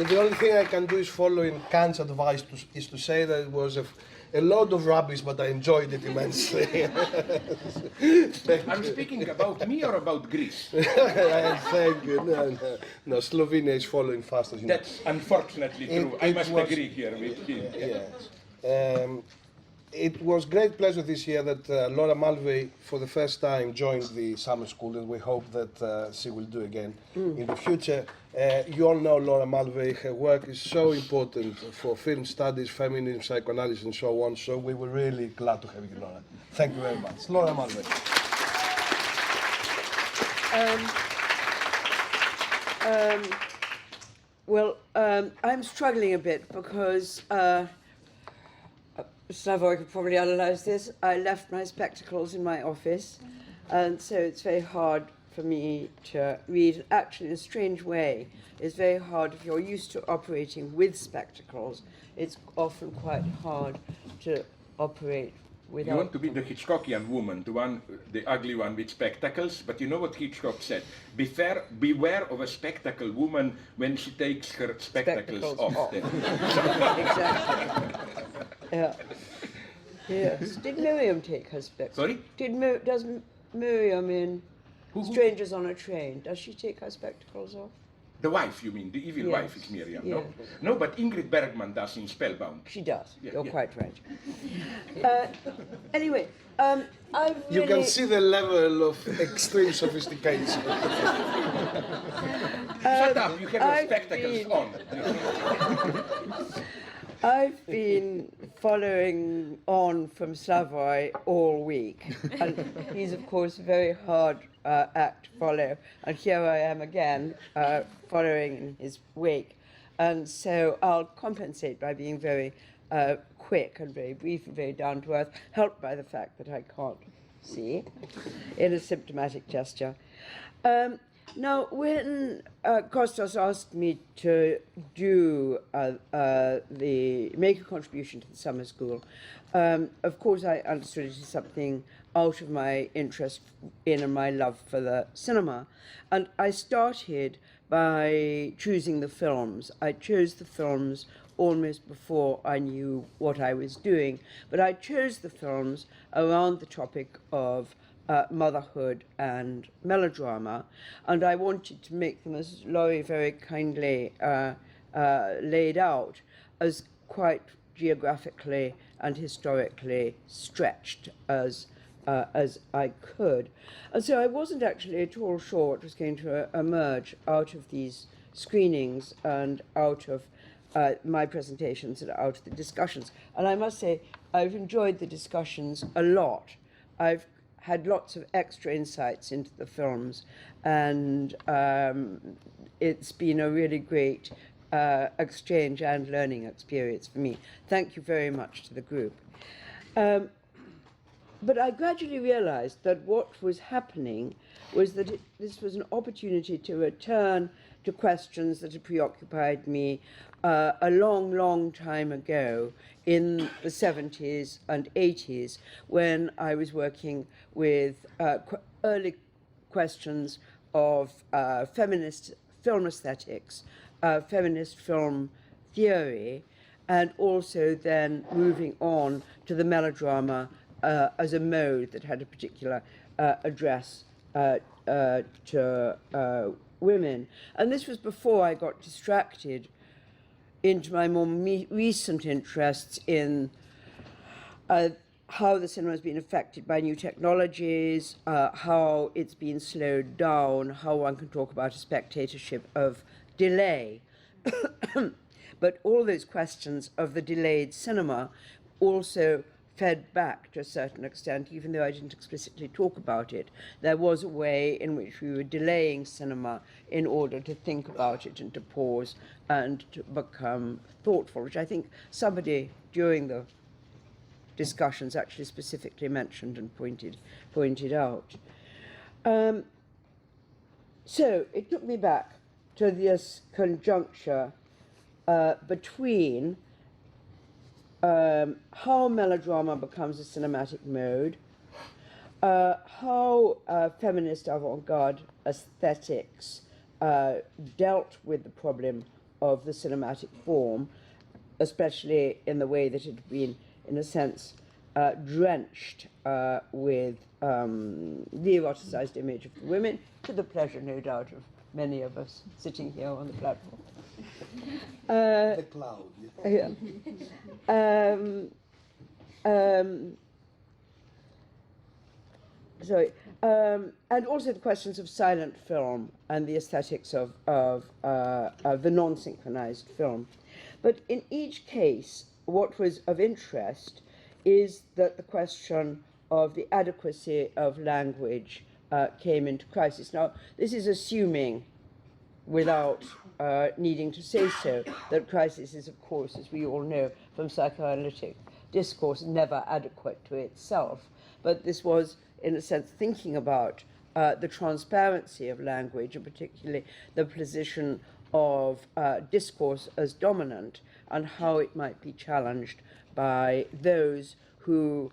The only thing I can do is follow in Kant's advice is to say that it was a lot of rubbish, but I enjoyed it immensely. I'm speaking about me or about Greece? Thank you. No, Slovenia is following fast, as you know. That's unfortunately true. I must agree here with him. Yes. It was great pleasure this year that Laura Mulvey, for the first time, joined the summer school, and we hope that she will do again in the future. You all know Laura Mulvey. Her work is so important for film studies, feminism, psychoanalysis, and so on. So we were really glad to have you, Laura. Thank you very much. Laura Mulvey. I'm struggling a bit because Slavoj could probably analyse this. I left my spectacles in my office, and so it's very hard for me to read. Actually, in a strange way, it's very hard if you're used to operating with spectacles. It's often quite hard to operate without. You want to be the Hitchcockian woman, the ugly one with spectacles, but you know what Hitchcock said? Beware of a spectacle woman when she takes her spectacles off. Exactly. Yeah. Yes. Did Miriam take her spectacles? Sorry? Does Miriam in Strangers on a Train, does she take her spectacles off? The wife, you mean? The evil wife is Miriam, no? No, but Ingrid Bergman does in Spellbound. She does. Yeah, You're yeah. quite right. Anyway, You can see the level of extreme sophistication. Shut up, you have your spectacles on. I've been following on from Slavoj all week, and he's of course a very hard act to follow, and here I am again following in his wake, and so I'll compensate by being very quick and very brief and very down to earth, helped by the fact that I can't see in a symptomatic gesture. Now, when Costas asked me to make a contribution to the summer school, of course I understood it as something out of my interest in and my love for the cinema. And I started by choosing the films. I chose the films almost before I knew what I was doing, but I chose the films around the topic of motherhood and melodrama, and I wanted to make them, as Laurie very kindly laid out, as quite geographically and historically stretched as I could. And so I wasn't actually at all sure what was going to emerge out of these screenings and out of my presentations and out of the discussions. And I must say, I've enjoyed the discussions a lot. I've had lots of extra insights into the films, and it's been a really great exchange and learning experience for me. Thank you very much to the group. But I gradually realized that what was happening was that this was an opportunity to return to questions that had preoccupied me a long, long time ago in the 70s and 80s, when I was working with early questions of feminist film aesthetics, feminist film theory, and also then moving on to the melodrama as a mode that had a particular address to women. And this was before I got distracted into my more recent interests in how the cinema has been affected by new technologies, how it's been slowed down, how one can talk about a spectatorship of delay. But all those questions of the delayed cinema also fed back to a certain extent, even though I didn't explicitly talk about it. There was a way in which we were delaying cinema in order to think about it and to pause and to become thoughtful, which I think somebody during the discussions actually specifically mentioned and pointed out. So it took me back to this conjuncture between how melodrama becomes a cinematic mode, how feminist avant-garde aesthetics dealt with the problem of the cinematic form, especially in the way that it had been, in a sense, drenched with the eroticized image of the women, to the pleasure, no doubt, of many of us sitting here on the platform. The cloud. Yeah. and also the questions of silent film and the aesthetics of the non-synchronized film. But in each case, what was of interest is that the question of the adequacy of language came into crisis. Now, this is assuming, without needing to say so, that crisis is, of course, as we all know from psychoanalytic discourse, never adequate to itself. But this was, in a sense, thinking about the transparency of language, and particularly the position of discourse as dominant, and how it might be challenged by those who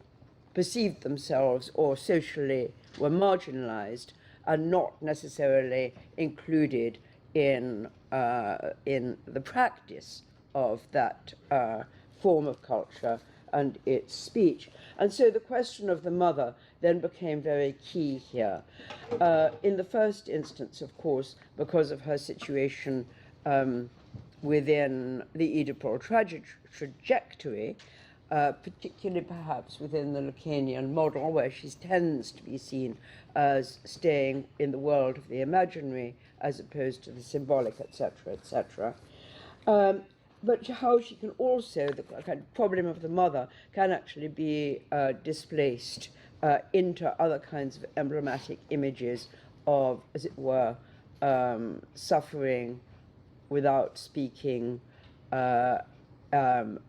perceived themselves or socially were marginalized and not necessarily included in the practice of that form of culture and its speech. And so the question of the mother then became very key here. In the first instance, of course, because of her situation within the Oedipal trajectory, particularly perhaps within the Lacanian model, where she tends to be seen as staying in the world of the imaginary as opposed to the symbolic, etc., etc. But how she can also, the kind of problem of the mother, can actually be displaced into other kinds of emblematic images of, as it were, suffering without speaking,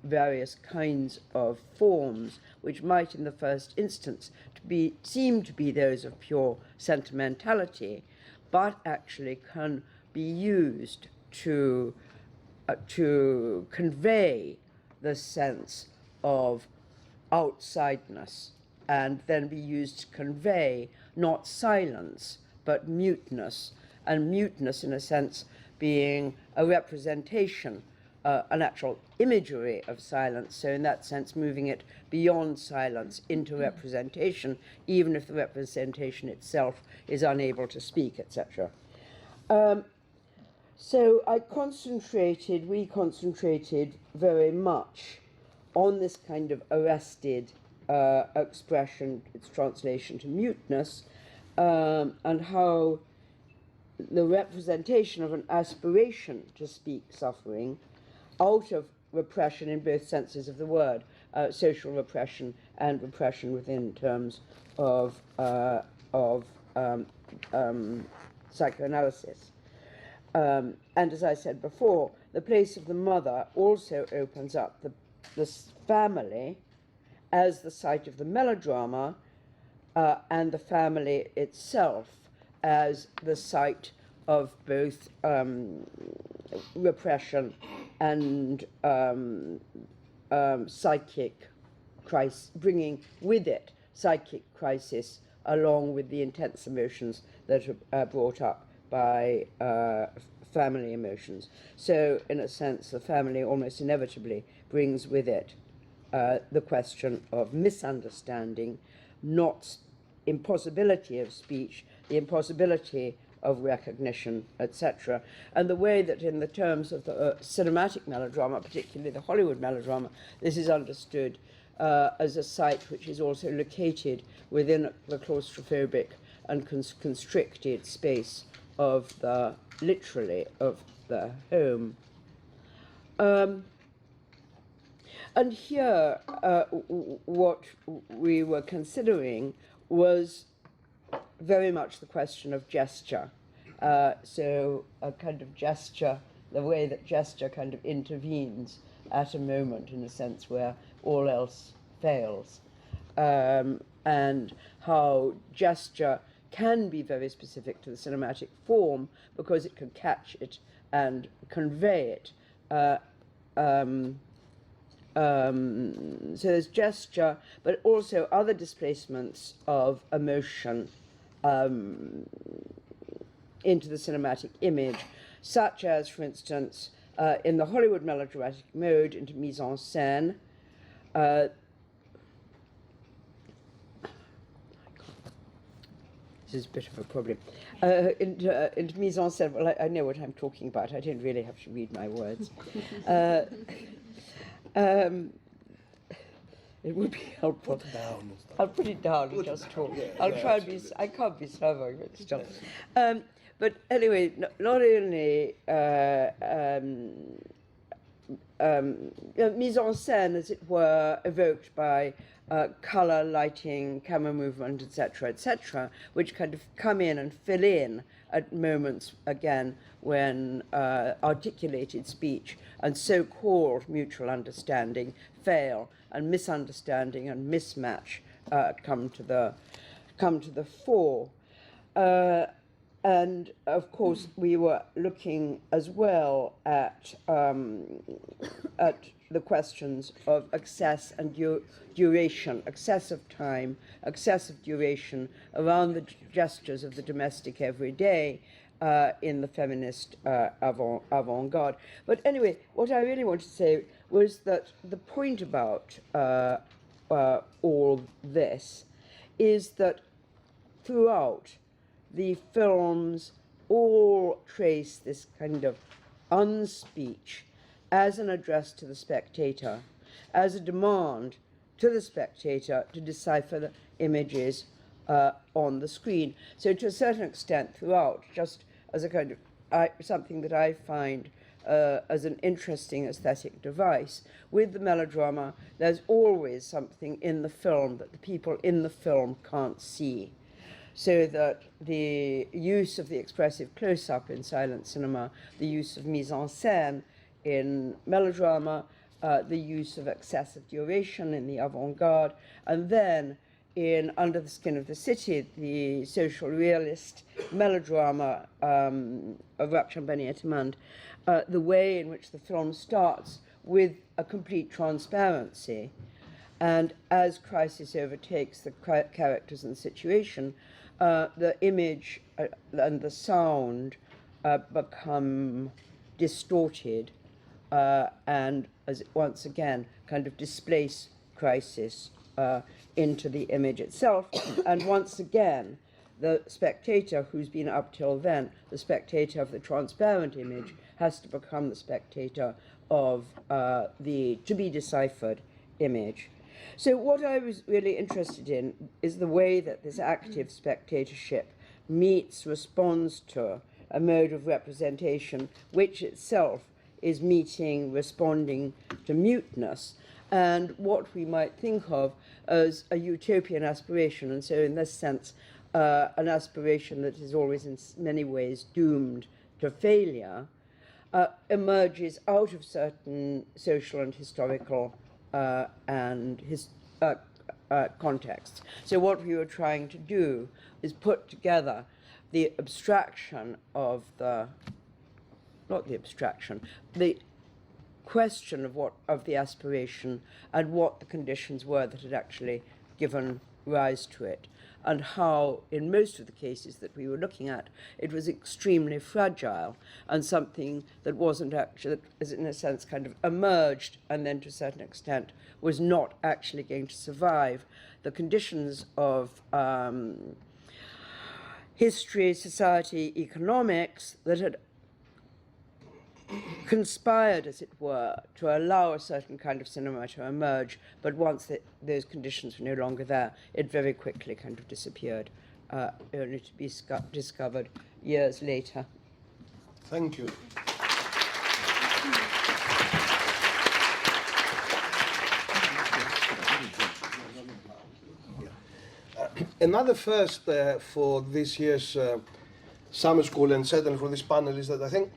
various kinds of forms, which might in the first instance seem to be those of pure sentimentality, but actually can be used to convey the sense of outsideness, and then be used to convey not silence but muteness, and muteness in a sense being a representation, an actual imagery of silence, so in that sense moving it beyond silence into representation, even if the representation itself is unable to speak, etc. So we concentrated very much on this kind of arrested expression, its translation to muteness, and how the representation of an aspiration to speak suffering out of repression in both senses of the word, social repression and repression within terms of psychoanalysis. And as I said before, the place of the mother also opens up the family as the site of the melodrama, and the family itself as the site of both repression and psychic crisis, bringing with it psychic crisis along with the intense emotions that are brought up by family emotions. So in a sense, the family almost inevitably brings with it the question of misunderstanding, not impossibility of speech, the impossibility of recognition, etc. And the way that in the terms of the cinematic melodrama, particularly the Hollywood melodrama, this is understood as a site which is also located within the claustrophobic and constricted space of the, literally, of the home. And here, what we were considering was very much the question of gesture. So a kind of gesture, the way that gesture kind of intervenes at a moment in a sense where all else fails. And how gesture can be very specific to the cinematic form because it can catch it and convey it. So there's gesture, but also other displacements of emotion into the cinematic image, such as, for instance, in the Hollywood melodramatic mode, into mise en scène. This is a bit of a problem. Into mise en scène, well, I know what I'm talking about. I don't really have to read my words. It would be helpful. Put down and stuff. I'll put it down and Put it just down, talk. yeah, I'll yeah, try and be. absolutely. I can't be Slavoj, but still. But anyway, not only mise en scène, as it were, evoked by color, lighting, camera movement, etc., which kind of come in and fill in at moments, again, when articulated speech and so-called mutual understanding fail, and misunderstanding and mismatch come to the fore. And of course, we were looking as well at the questions of excess and duration, excessive time, excessive duration around the gestures of the domestic everyday in the feminist avant-garde. But anyway, what I really wanted to say was that the point about all this is that throughout, the films all trace this kind of unspeech as an address to the spectator, as a demand to the spectator to decipher the images on the screen. So to a certain extent throughout, just as a kind of something that I find as an interesting aesthetic device, with the melodrama, there's always something in the film that the people in the film can't see. So that the use of the expressive close-up in silent cinema, the use of mise en scène in melodrama, the use of excessive duration in the avant-garde, and then in Under the Skin of the City, the social realist melodrama of Rakchan Ben-Yetimand, the way in which the film starts with a complete transparency, and as crisis overtakes the characters and the situation, the image and the sound become distorted and, as it once again, kind of displace crisis into the image itself. And once again, the spectator, who's been up till then the spectator of the transparent image, has to become the spectator of the to-be-deciphered image. So what I was really interested in is the way that this active spectatorship responds to a mode of representation which itself is responding to muteness, and what we might think of as a utopian aspiration, and so in this sense an aspiration that is always in many ways doomed to failure, emerges out of certain social and historical contexts. So what we were trying to do is put together the abstraction of the question of the aspiration and what the conditions were that had actually given rise to it, and how, in most of the cases that we were looking at, it was extremely fragile and something that wasn't actually, that is in a sense kind of emerged and then to a certain extent was not actually going to survive the conditions of history, society, economics that had conspired, as it were, to allow a certain kind of cinema to emerge, but once those conditions were no longer there, it very quickly kind of disappeared, only to be discovered years later. Thank you. Another first for this year's summer school, and certainly for this panel, is that I think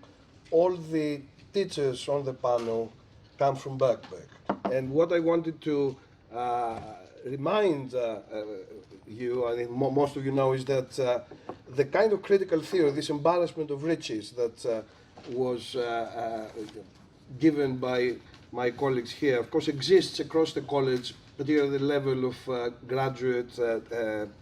all the teachers on the panel come from Birkbeck. And what I wanted to remind you, I think most of you know, is that the kind of critical theory, this embarrassment of riches that was given by my colleagues here, of course exists across the college, particularly at the level of graduate,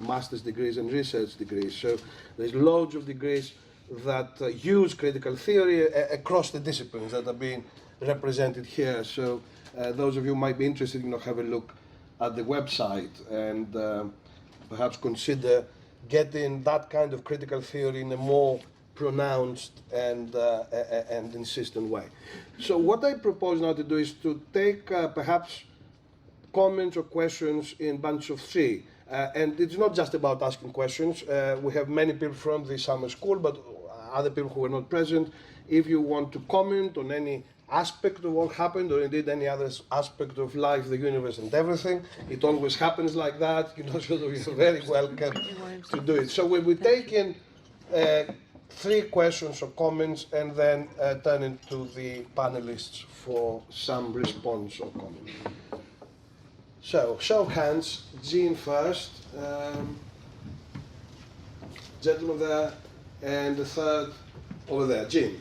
master's degrees and research degrees. So there's loads of degrees that use critical theory across the disciplines that are being represented here. So those of you who might be interested, have a look at the website and perhaps consider getting that kind of critical theory in a more pronounced and insistent way. So what I propose now to do is to take perhaps comments or questions in bunch of three. And it's not just about asking questions. We have many people from the summer school, but other people who were not present. If you want to comment on any aspect of what happened, or indeed any other aspect of life, the universe, and everything, it always happens like that. So you're very welcome to do it. So we'll be taking three questions or comments, and then turning to the panelists for some response or comment. So, show of hands. Jean first. Gentleman there, and the third over there. Jean.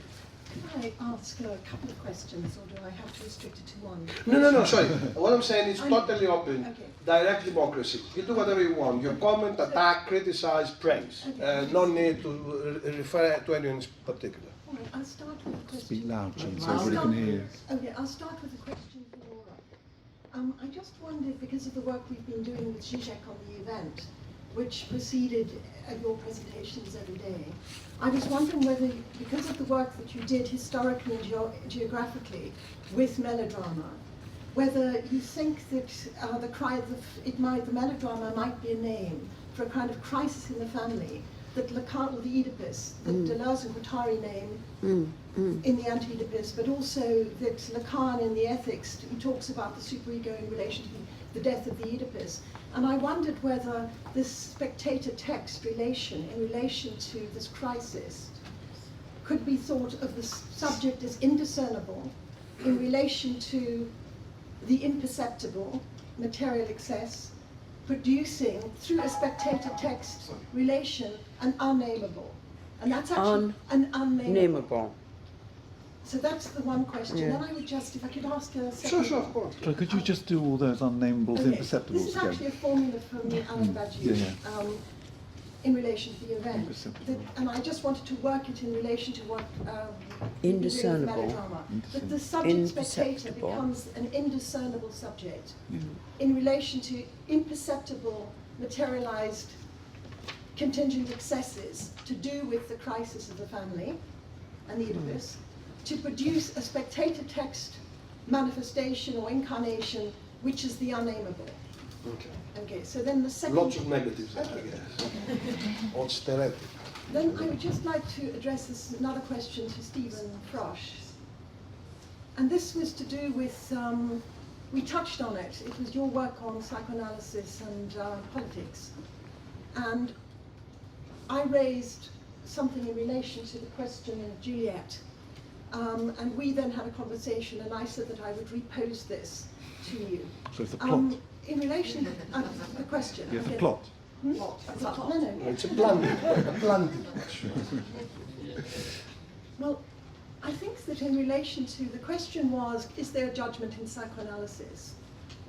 Can I ask a couple of questions, or do I have to restrict it to one? No, sorry. What I'm saying is totally open. Okay. Direct democracy. You do whatever you want. You comment, attack, criticize, praise. No need to refer to anyone in particular. All right, I'll start with a question. Speak loud, Jean, so everybody can hear you. Okay, I'll start with a question for Laura. I just wondered, because of the work we've been doing with Zizek on the event, which preceded your presentations every day, I was wondering whether, because of the work that you did historically and geographically with melodrama, whether you think that the melodrama might be a name for a kind of crisis in the family, that Lacan, or the Oedipus, that Deleuze and Guattari name in the Anti-Oedipus, but also that Lacan in the Ethics, he talks about the superego in relation to the death of the Oedipus. And I wondered whether this spectator-text relation, in relation to this crisis, could be thought of the subject as indiscernible in relation to the imperceptible, material excess, producing, through a spectator-text relation, an unnameable. And that's actually an unnameable. So that's the one question. Yeah. Then I would just, if I could ask a second. Sure, of course. So could you just do all those unnamables, imperceptibles This is actually a again? formula from Alan Badiou in relation to the event. Imperceptible. And I just wanted to work it in relation to what Indiscernible. melodrama. That the subject spectator Imperceptible. becomes an indiscernible subject in relation to imperceptible, materialized contingent excesses to do with the crisis of the family and the Oedipus, to produce a spectator text manifestation or incarnation which is the unnameable. Okay, so then the second... Lots of negatives there, I guess. Or stereotype. Then I would just like to address another question to Stephen Frosh. And this was to do with, we touched on it, it was your work on psychoanalysis and politics. And I raised something in relation to the question of Juliet. And we then had a conversation, and I said that I would repose this to you. So it's the plot. In relation to the question. Yes, the okay. plot. It's a plot. No. It's a blunt. Well, I think that in relation to the question was, is there a judgment in psychoanalysis?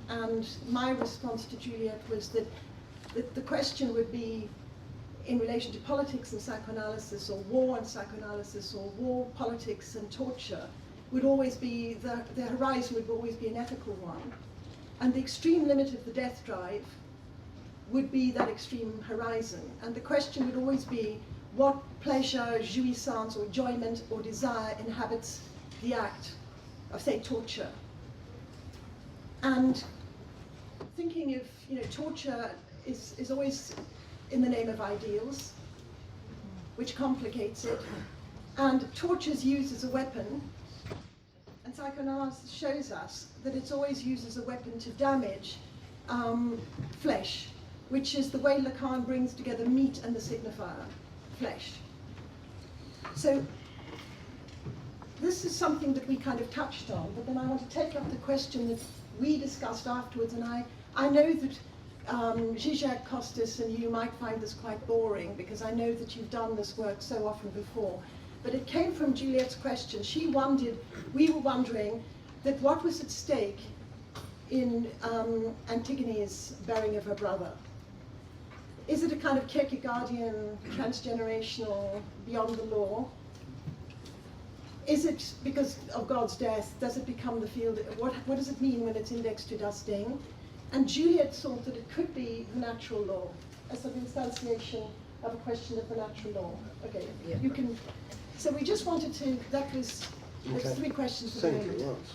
And my response to Juliet was that the question would be, in relation to politics and psychoanalysis, or war and psychoanalysis, or war, politics and torture, would always be, the horizon would always be an ethical one. And the extreme limit of the death drive would be that extreme horizon. And the question would always be, what pleasure, jouissance, or enjoyment, or desire inhabits the act of, say, torture? And thinking of, torture is always in the name of ideals, which complicates it. And torture is used as a weapon, and psychoanalysis shows us that it's always used as a weapon to damage flesh, which is the way Lacan brings together meat and the signifier, flesh. So this is something that we kind of touched on, but then I want to take up the question that we discussed afterwards, and I know that Zizek, Costas, and you might find this quite boring, because I know that you've done this work so often before. But it came from Juliet's question. We were wondering that what was at stake in Antigone's burying of her brother. Is it a kind of Kierkegaardian, transgenerational, beyond the law? Is it because of God's death? Does it become the field? What does it mean when it's indexed to dusting? And Juliet thought that it could be the natural law, as an instantiation of a question of the natural law. Okay, you can. So we just wanted to. That was Okay. three questions for the Thank you. moment.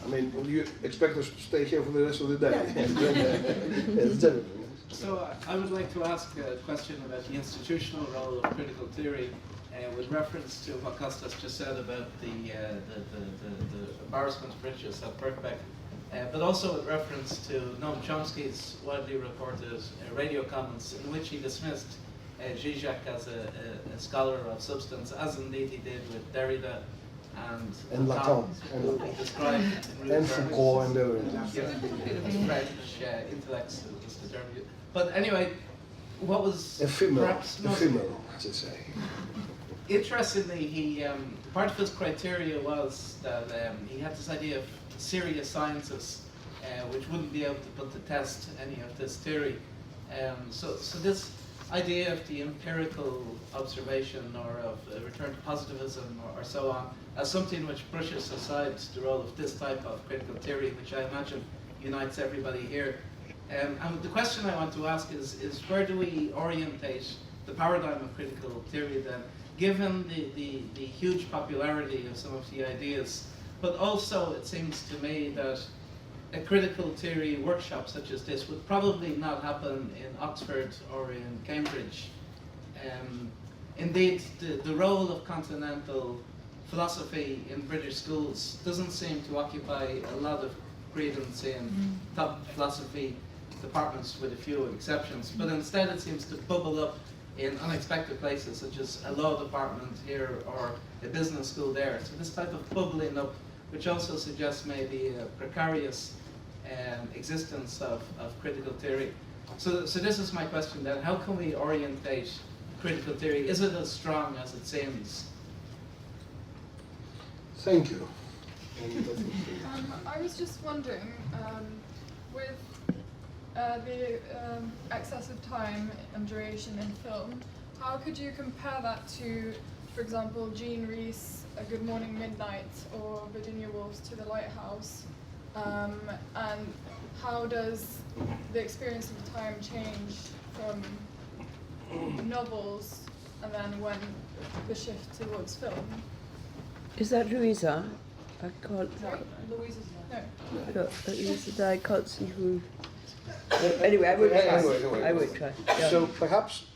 I mean, will you expect us to stay here for the rest of the day? Yes, gentlemen. So I would like to ask a question about the institutional role of critical theory with reference to what Costas just said about the embarrassment of riches at Birkbeck, but also with reference to Noam Chomsky's widely reported radio comments in which he dismissed Zizek as a scholar of substance, as indeed he did with Derrida and Lacan, and described and Foucault and everything. French intellects was the term used. But anyway, what was perhaps most ephemeral, to say. interestingly, he part of his criteria was that he had this idea of serious sciences, which wouldn't be able to put to test any of this theory. So this idea of the empirical observation or of a return to positivism or so on as something which brushes aside the role of this type of critical theory, which I imagine unites everybody here. And the question I want to ask is where do we orientate the paradigm of critical theory then, given the huge popularity of some of the ideas, but also it seems to me that a critical theory workshop such as this would probably not happen in Oxford or in Cambridge. Indeed, the role of continental philosophy in British schools doesn't seem to occupy a lot of credence in top philosophy departments with a few exceptions, but instead it seems to bubble up in unexpected places such as a law department here or a business school there. So this type of bubbling up, which also suggests maybe a precarious existence of critical theory. So this is my question then, how can we orientate critical theory? Is it as strong as it seems? Thank you. I was just wondering, with the excessive time and duration in film, how could you compare that to, for example, Jean Rhys, A Good Morning Midnight, or Virginia Woolf's To the Lighthouse? And how does the experience of time change from novels and then when the shift towards film? Is that Louisa? I can't. Sorry? Louisa's no. No, Louisa, I can't see who. Anyway, I would try. I would try. Yeah. So perhaps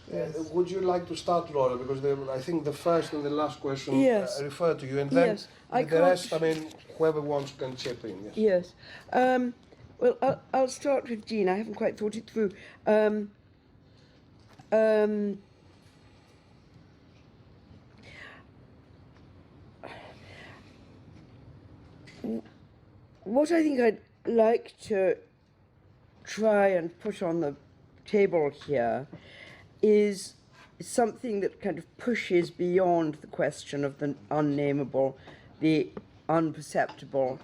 would you like to start, Laura? Because I think the first and the last question refer to you, and then the rest, I mean, whoever wants can chip in. Yes. Well, I'll start with Jean. I haven't quite thought it through. What I think I'd like to try and put on the table here is something that kind of pushes beyond the question of the unnameable, the unperceptible,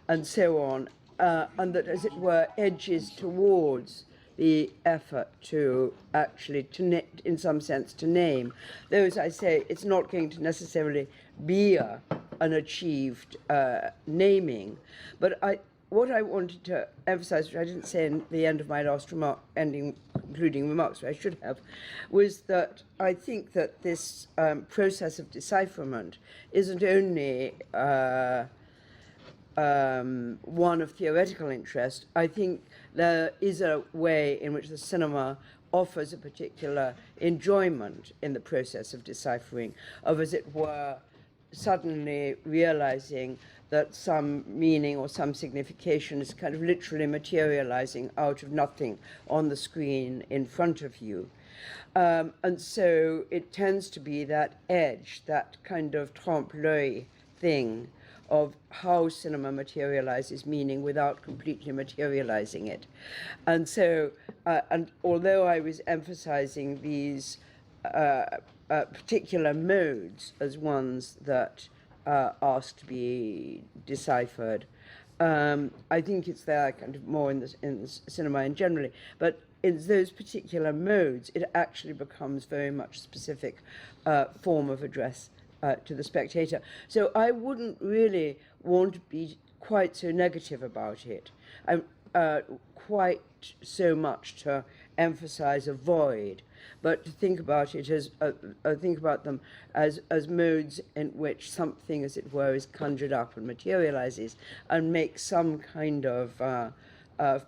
and so on, and that, as it were, edges towards the effort to actually, in some sense, to name. Though, as I say, it's not going to necessarily be an achieved naming, but what I wanted to emphasize, which I didn't say in the end of my last remark, concluding remarks, which I should have, was that I think that this process of decipherment isn't only one of theoretical interest. I think there is a way in which the cinema offers a particular enjoyment in the process of deciphering, of, as it were, suddenly realizing that some meaning or some signification is kind of literally materializing out of nothing on the screen in front of you. And so it tends to be that edge, that kind of trompe-l'oeil thing of how cinema materializes meaning without completely materializing it. And so, and although I was emphasizing these particular modes as ones that ask to be deciphered, I think it's there kind of more in the cinema in generally, but in those particular modes, it actually becomes very much specific form of address to the spectator. So I wouldn't really want to be quite so negative about it. I'm quite so much to emphasize a void, but to think about it as think about them as modes in which something, as it were, is conjured up and materializes and makes some kind of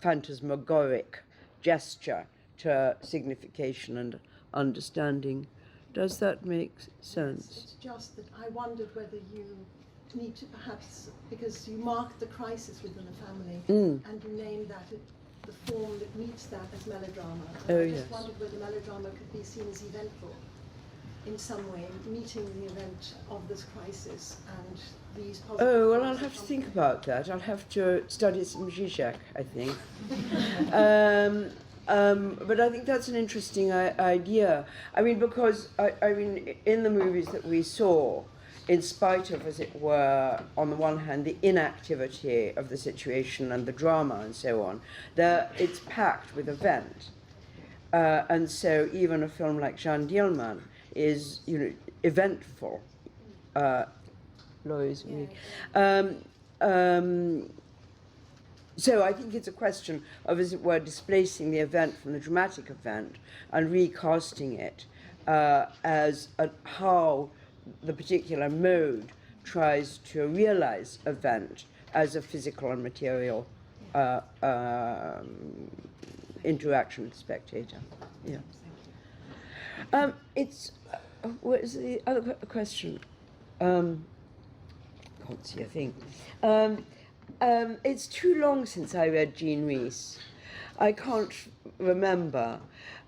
phantasmagoric gesture to signification and understanding. Does that make sense? Yes, it's just that I wondered whether you need to perhaps, because you mark the crisis within a family and you name that the form that meets that as melodrama. And I just wondered whether melodrama could be seen as eventful in some way, meeting the event of this crisis and these positive. Oh, well, I'll have to think about that. I'll have to study some Zizek, I think. But I think that's an interesting idea. I mean, because, I mean, in the movies that we saw, in spite of, as it were, on the one hand, the inactivity of the situation and the drama and so on, it's packed with event. And so even a film like Jeanne Dielman is, eventful. Lois, so I think it's a question of, as it were, displacing the event from the dramatic event and recasting it as how the particular mode tries to realize event as a physical and material interaction with the spectator. Yeah. What is the other question? Can't see a thing. It's too long since I read Jean Rhys. I can't remember.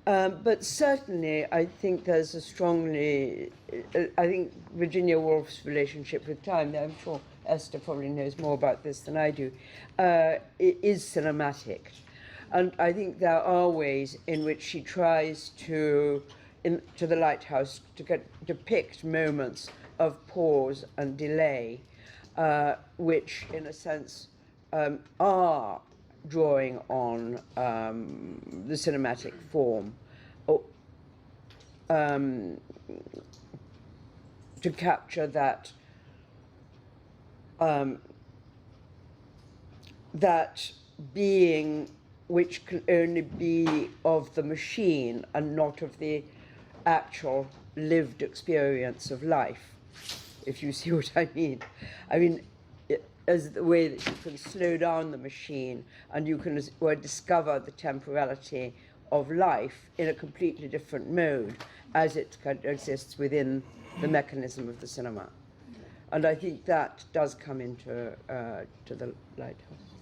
But certainly, I think there's a strongly, I think Virginia Woolf's relationship with time, I'm sure Esther probably knows more about this than I do, it is cinematic. And I think there are ways in which she tries to the lighthouse to depict moments of pause and delay, which in a sense are drawing on the cinematic form to capture that that being which can only be of the machine and not of the actual lived experience of life, if you see what I mean. I mean, as the way that you can slow down the machine and you can, as it were, discover the temporality of life in a completely different mode as it exists within the mechanism of the cinema. And I think that does come into to the lighthouse.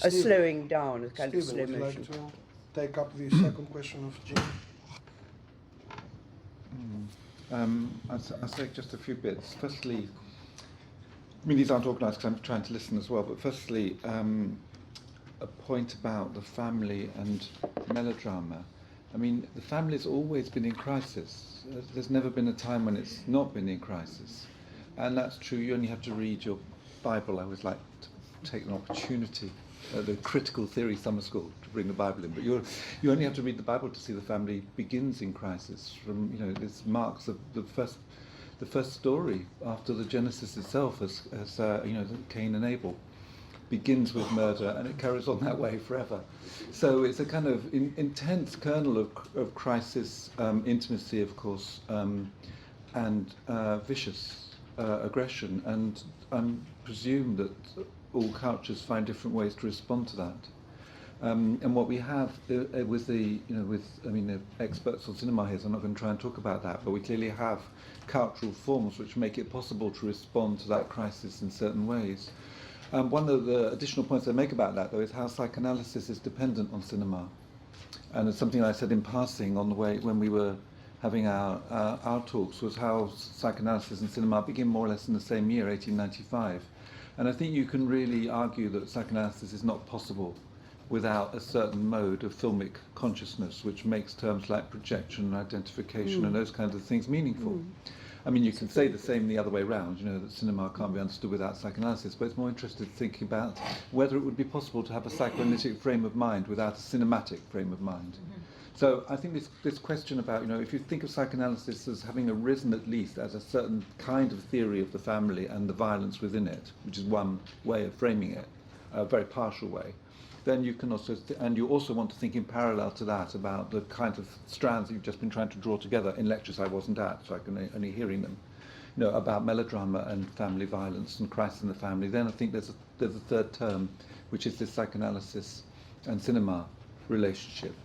A slowing down, a kind of slow motion. Would you like to take up the second question of Jean? I'll say just a few bits. Firstly, I mean, these aren't organised because I'm trying to listen as well, but firstly, a point about the family and melodrama. I mean, the family's always been in crisis. There's never been a time when it's not been in crisis. And that's true. You only have to read your Bible. I always like to take an opportunity, the critical theory summer school, to bring the Bible in. But you only have to read the Bible to see the family begins in crisis. From, this marks the first story after the Genesis itself, as Cain and Abel, begins with murder, and it carries on that way forever. So it's a kind of intense kernel of crisis, intimacy, of course, and vicious aggression. And I presume that all cultures find different ways to respond to that. And what we have with the experts on cinema here, so I'm not going to try and talk about that, but we clearly have cultural forms which make it possible to respond to that crisis in certain ways. One of the additional points I make about that, though, is how psychoanalysis is dependent on cinema. And it's something I said in passing on the way when we were having our talks, was how psychoanalysis and cinema begin more or less in the same year, 1895. And I think you can really argue that psychoanalysis is not possible without a certain mode of filmic consciousness, which makes terms like projection and identification and those kinds of things meaningful. I mean, you can say the same the other way around, that cinema can't be understood without psychoanalysis, but it's more interested thinking about whether it would be possible to have a psychoanalytic frame of mind without a cinematic frame of mind. So I think this question about, if you think of psychoanalysis as having arisen at least as a certain kind of theory of the family and the violence within it, which is one way of framing it, a very partial way, then you can also, and you also want to think in parallel to that about the kind of strands you've just been trying to draw together in lectures I wasn't at, so I can only hearing them, about melodrama and family violence and crisis in the family. Then I think there's a third term, which is this psychoanalysis and cinema relationship.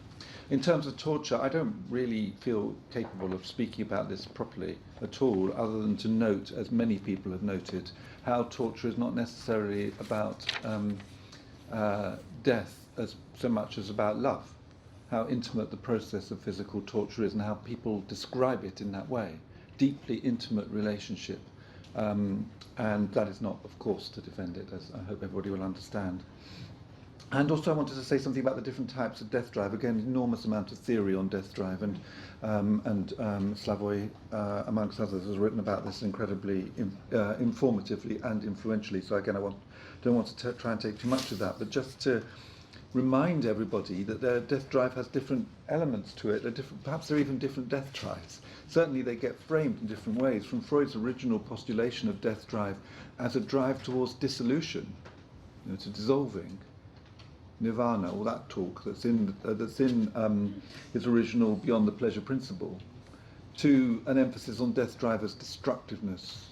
In terms of torture, I don't really feel capable of speaking about this properly at all, other than to note, as many people have noted, how torture is not necessarily about death as so much as about love, how intimate the process of physical torture is and how people describe it in that way. Deeply intimate relationship. And that is not, of course, to defend it, as I hope everybody will understand. And also I wanted to say something about the different types of death drive. Again, enormous amount of theory on death drive, and Slavoj, amongst others, has written about this incredibly informatively and influentially. So again, don't want to try and take too much of that, but just to remind everybody that their death drive has different elements to it. Perhaps they're even different death drives. Certainly they get framed in different ways. From Freud's original postulation of death drive as a drive towards dissolution, to dissolving, nirvana, all that talk that's in his original Beyond the Pleasure Principle, to an emphasis on death drive as destructiveness,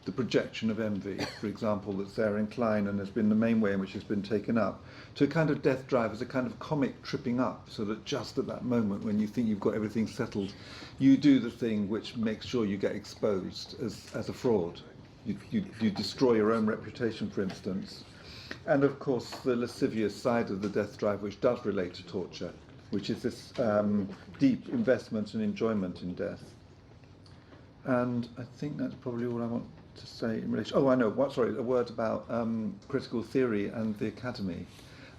the projection of envy, for example, that's there in Klein and has been the main way in which it's been taken up, to a kind of death drive as a kind of comic tripping up, so that just at that moment when you think you've got everything settled, you do the thing which makes sure you get exposed as a fraud. You destroy your own reputation, for instance. And of course the lascivious side of the death drive, which does relate to torture, which is this deep investment and enjoyment in death. And I think that's probably all I want to say in relation. Oh, I know. A word about critical theory and the academy.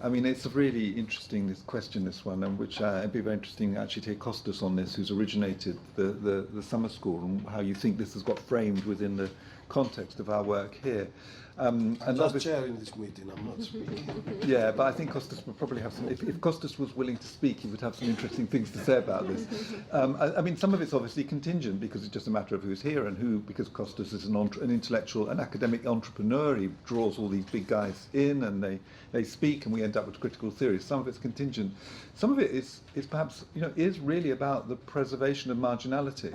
I mean, it's really interesting, this question, this one, and which it'd be very interesting actually to hear Costas on this, who's originated the summer school, and how you think this has got framed within the context of our work here. I'm just chairing this meeting, I'm not speaking. Yeah, but I think Costas would probably have some, if Costas was willing to speak, he would have some interesting things to say about this. I mean, some of it's obviously contingent, because it's just a matter of who's here and who, because Costas is an intellectual, an academic entrepreneur, he draws all these big guys in and they speak and we end up with critical theory. Some of it's contingent. Some of it is perhaps, is really about the preservation of marginality.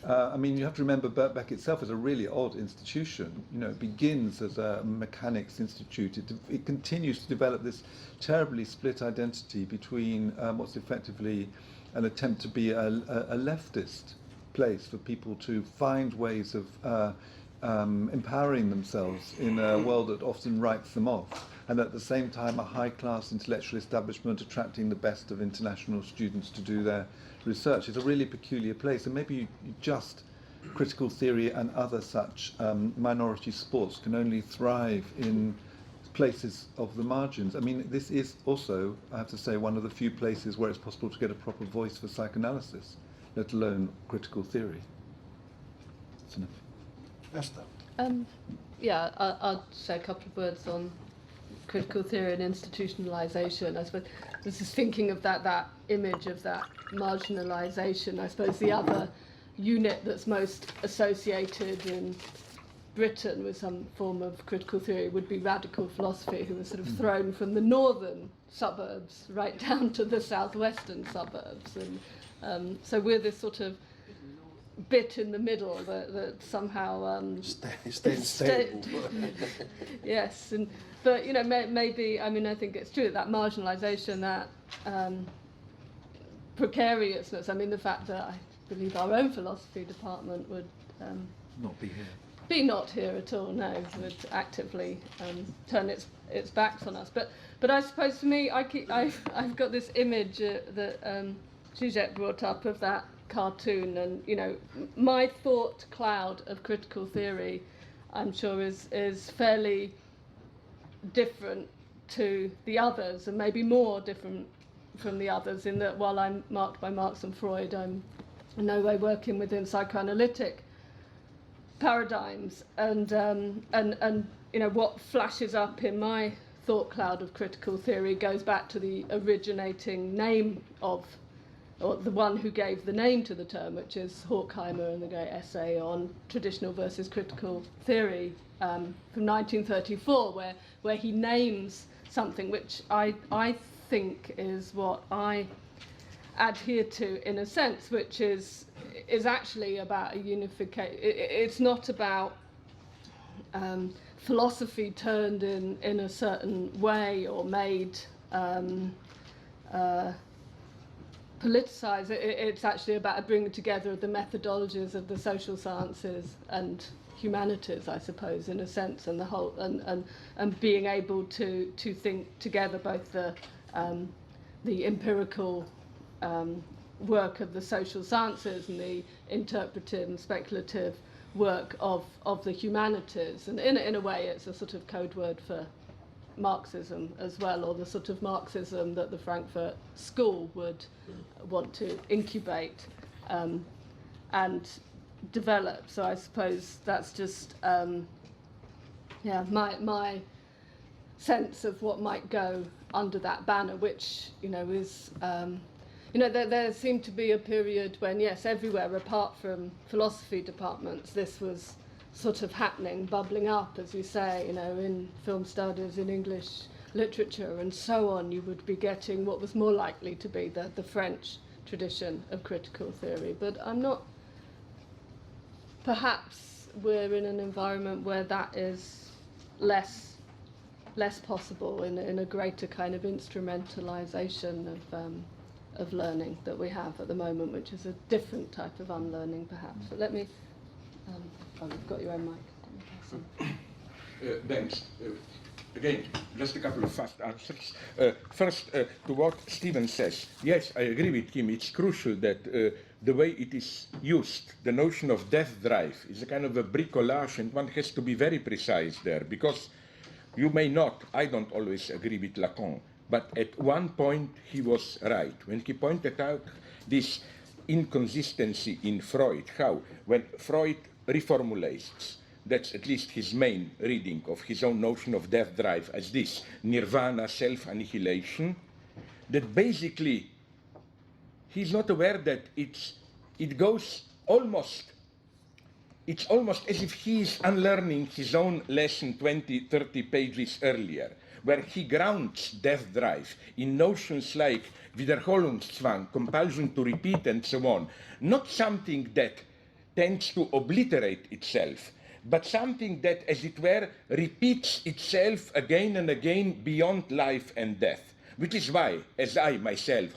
I mean, you have to remember Birkbeck itself is a really odd institution. It begins as a mechanics institute. It continues to develop this terribly split identity between what's effectively an attempt to be a leftist place for people to find ways of empowering themselves in a world that often writes them off, and at the same time a high-class intellectual establishment attracting the best of international students to do their research. Is a really peculiar place, and maybe you just critical theory and other such minority sports can only thrive in places of the margins. I mean, this is also, I have to say, one of the few places where it's possible to get a proper voice for psychoanalysis, let alone critical theory. That's enough. Esther. Yeah, I'll say a couple of words on critical theory and institutionalization. I suppose this is thinking of that image of that marginalization. I suppose the other unit that's most associated in Britain with some form of critical theory would be radical philosophy, who was sort of thrown from the northern suburbs right down to the southwestern suburbs. And so we're this sort of bit in the middle that somehow stay stable. Yes, but maybe, I mean, I think it's true that marginalisation, that precariousness. I mean, the fact that I believe our own philosophy department would not be here. Be not here at all. No, would actively turn its backs on us. But I suppose for me, I've got this image that Zizek brought up of that cartoon, and my thought cloud of critical theory, I'm sure is fairly different to the others, and maybe more different from the others, in that while I'm marked by Marx and Freud, I'm in no way working within psychoanalytic paradigms, and what flashes up in my thought cloud of critical theory goes back to the originating name of, or the one who gave the name to the term, which is Horkheimer, and the great essay on traditional versus critical theory from 1934, where he names something which I think is what I adhere to in a sense, which is actually about a unification. It's not about philosophy turned in a certain way or made politicized. It's actually about bringing together the methodologies of the social sciences and humanities, I suppose, in a sense, and the whole and being able to think together both the empirical work of the social sciences and the interpretive and speculative work of the humanities. And in a way it's a sort of code word for Marxism as well, or the sort of Marxism that the Frankfurt School would want to incubate and develop. So I suppose that's just my sense of what might go under that banner, which is there seemed to be a period when, yes, everywhere apart from philosophy departments, this was sort of happening, bubbling up, as you say, in film studies, in English literature and so on. You would be getting what was more likely to be the French tradition of critical theory. But I'm not, perhaps we're in an environment where that is less possible, in a greater kind of instrumentalization of learning that we have at the moment, which is a different type of unlearning perhaps. But let me, you've got your own mic. Thanks. Again, just a couple of fast answers. First, to what Stephen says. Yes, I agree with him. It's crucial that the way it is used, the notion of death drive, is a kind of a bricolage, and one has to be very precise there, because you may not, I don't always agree with Lacan, but at one point he was right when he pointed out this inconsistency in Freud, how when Freud reformulates, that's at least his main reading of his own notion of death drive as this nirvana, self-annihilation, that basically he's not aware that it's almost as if he is unlearning his own lesson 20, 30 pages earlier, where he grounds death drive in notions like Wiederholungszwang, compulsion to repeat and so on, not something that tends to obliterate itself, but something that, as it were, repeats itself again and again beyond life and death, which is why, as I myself,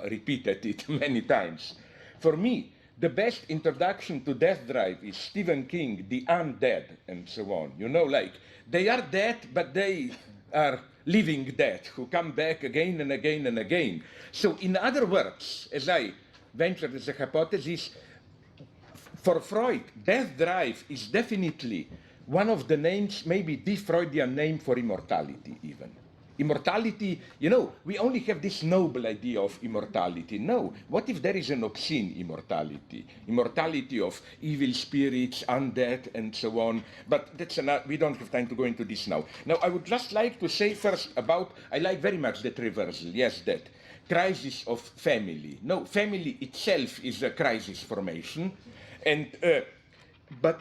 repeated it many times, for me, the best introduction to death drive is Stephen King, The Undead, and so on. Like, they are dead, but they are living dead, who come back again and again and again. So, in other words, as I ventured as a hypothesis, for Freud, death drive is definitely one of the names, maybe the Freudian name for immortality even. Immortality, we only have this noble idea of immortality. No, what if there is an obscene immortality? Immortality of evil spirits, undead, and so on. But that's we don't have time to go into this now. Now, I would just like to say first about, I like very much that reversal, yes, that crisis of family. No, family itself is a crisis formation. And, but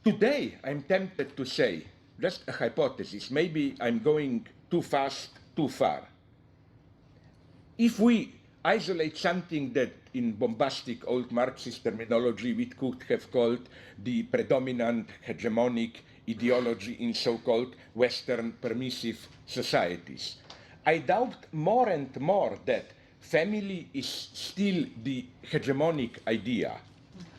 today I'm tempted to say, just a hypothesis, maybe I'm going too fast, too far. If we isolate something that in bombastic old Marxist terminology we could have called the predominant hegemonic ideology in so-called Western permissive societies, I doubt more and more that family is still the hegemonic idea.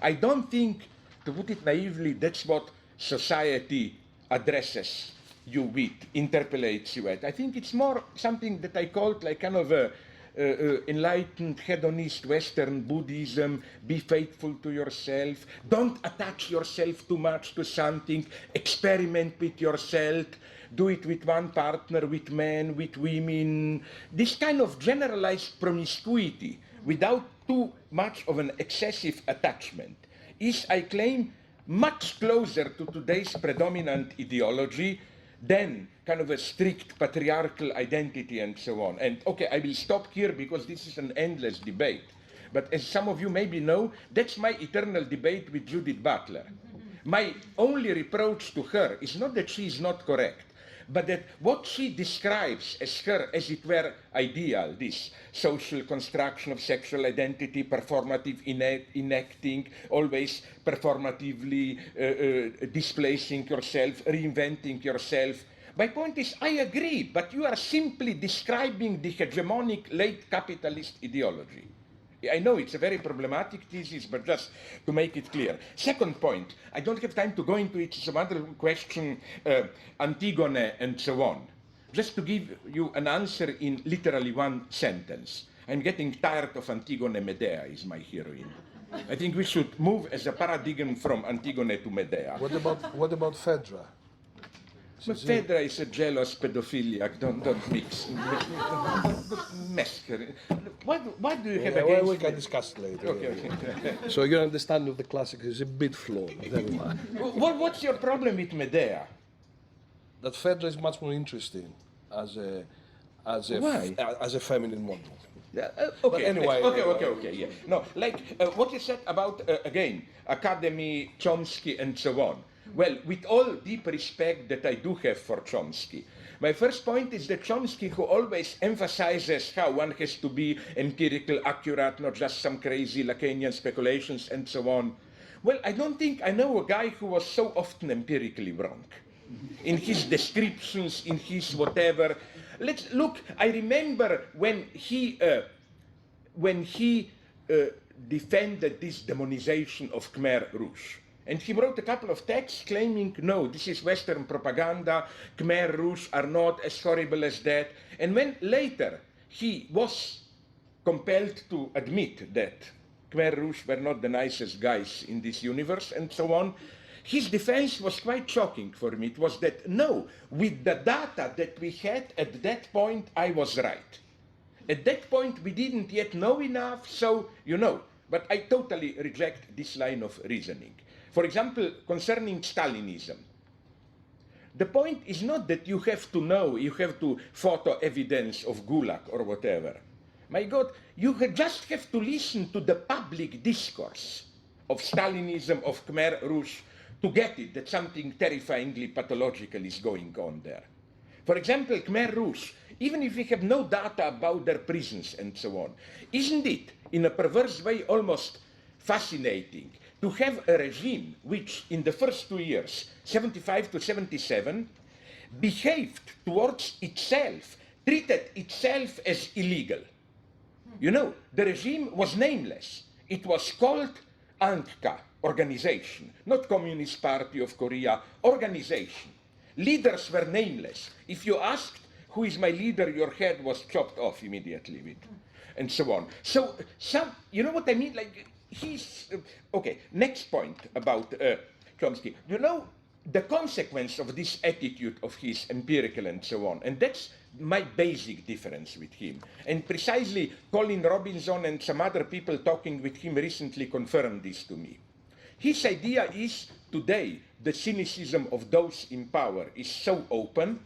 I don't think, to put it naively, that's what society addresses you with, interpellates you at. I think it's more something that I called like kind of a enlightened, hedonist Western Buddhism. Be faithful to yourself. Don't attach yourself too much to something. Experiment with yourself. Do it with one partner, with men, with women. This kind of generalized promiscuity without too much of an excessive attachment is, I claim, much closer to today's predominant ideology than kind of a strict patriarchal identity and so on. And okay, I will stop here because this is an endless debate. But as some of you maybe know, that's my eternal debate with Judith Butler. My only reproach to her is not that she is not correct, but that what she describes as her, as it were, ideal, this social construction of sexual identity, performative enacting, always performatively displacing yourself, reinventing yourself. My point is, I agree, but you are simply describing the hegemonic late capitalist ideology. I know it's a very problematic thesis, but just to make it clear. Second point, I don't have time to go into it, some other question, Antigone and so on. Just to give you an answer in literally one sentence. I'm getting tired of Antigone. Medea is my heroine. I think we should move as a paradigm from Antigone to Medea. What about Phaedra? But Phaedra is a jealous pedophiliac. Don't mix. Mess her. What do you have against? We can discuss later. Okay. So your understanding of the classics is a bit flawed. What's your problem with Medea? That Phaedra is much more interesting as a feminine model. Okay. But anyway. Okay. Yeah. No, like what you said about again Academy, Chomsky, and so on. Well, with all deep respect that I do have for Chomsky, my first point is that Chomsky, who always emphasizes how one has to be empirical, accurate, not just some crazy Lacanian speculations and so on. Well, I don't think I know a guy who was so often empirically wrong in his descriptions, in his whatever. Let's look. I remember when he defended this demonization of Khmer Rouge. And he wrote a couple of texts claiming, no, this is Western propaganda, Khmer Rouge are not as horrible as that. And when later he was compelled to admit that Khmer Rouge were not the nicest guys in this universe and so on, his defense was quite shocking for me. It was that, no, with the data that we had at that point, I was right. At that point, we didn't yet know enough, so, but I totally reject this line of reasoning. For example, concerning Stalinism, the point is not that you have to know, you have to photo evidence of Gulag or whatever. My God, you just have to listen to the public discourse of Stalinism, of Khmer Rouge, to get it, that something terrifyingly pathological is going on there. For example, Khmer Rouge, even if we have no data about their prisons and so on, isn't it, in a perverse way, almost fascinating to have a regime which, in the first 2 years, 75 to 77, behaved towards itself, treated itself as illegal. The regime was nameless. It was called Angka, organization, not Communist Party of Korea, organization. Leaders were nameless. If you asked, who is my leader, your head was chopped off immediately with, and so on. So, you know what I mean? Like, okay, next point about Chomsky. The consequence of this attitude of his, empirical and so on, and that's my basic difference with him. And precisely Colin Robinson and some other people talking with him recently confirmed this to me. His idea is, today, the cynicism of those in power is so open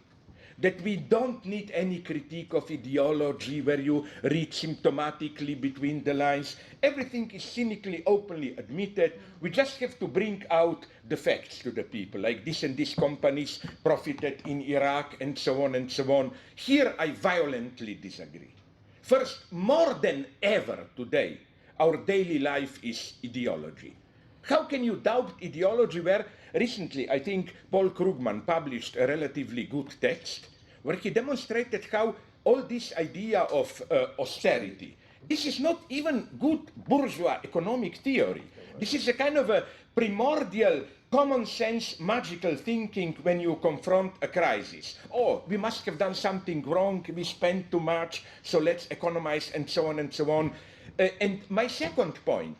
that we don't need any critique of ideology where you read symptomatically between the lines. Everything is cynically, openly admitted. We just have to bring out the facts to the people, like this and this companies profited in Iraq and so on and so on. Here I violently disagree. First, more than ever today, our daily life is ideology. How can you doubt ideology where recently, I think Paul Krugman published a relatively good text where he demonstrated how all this idea of austerity, this is not even good bourgeois economic theory. This is a kind of a primordial, common sense, magical thinking when you confront a crisis. Oh, we must have done something wrong, we spent too much, so let's economize and so on and so on. And my second point,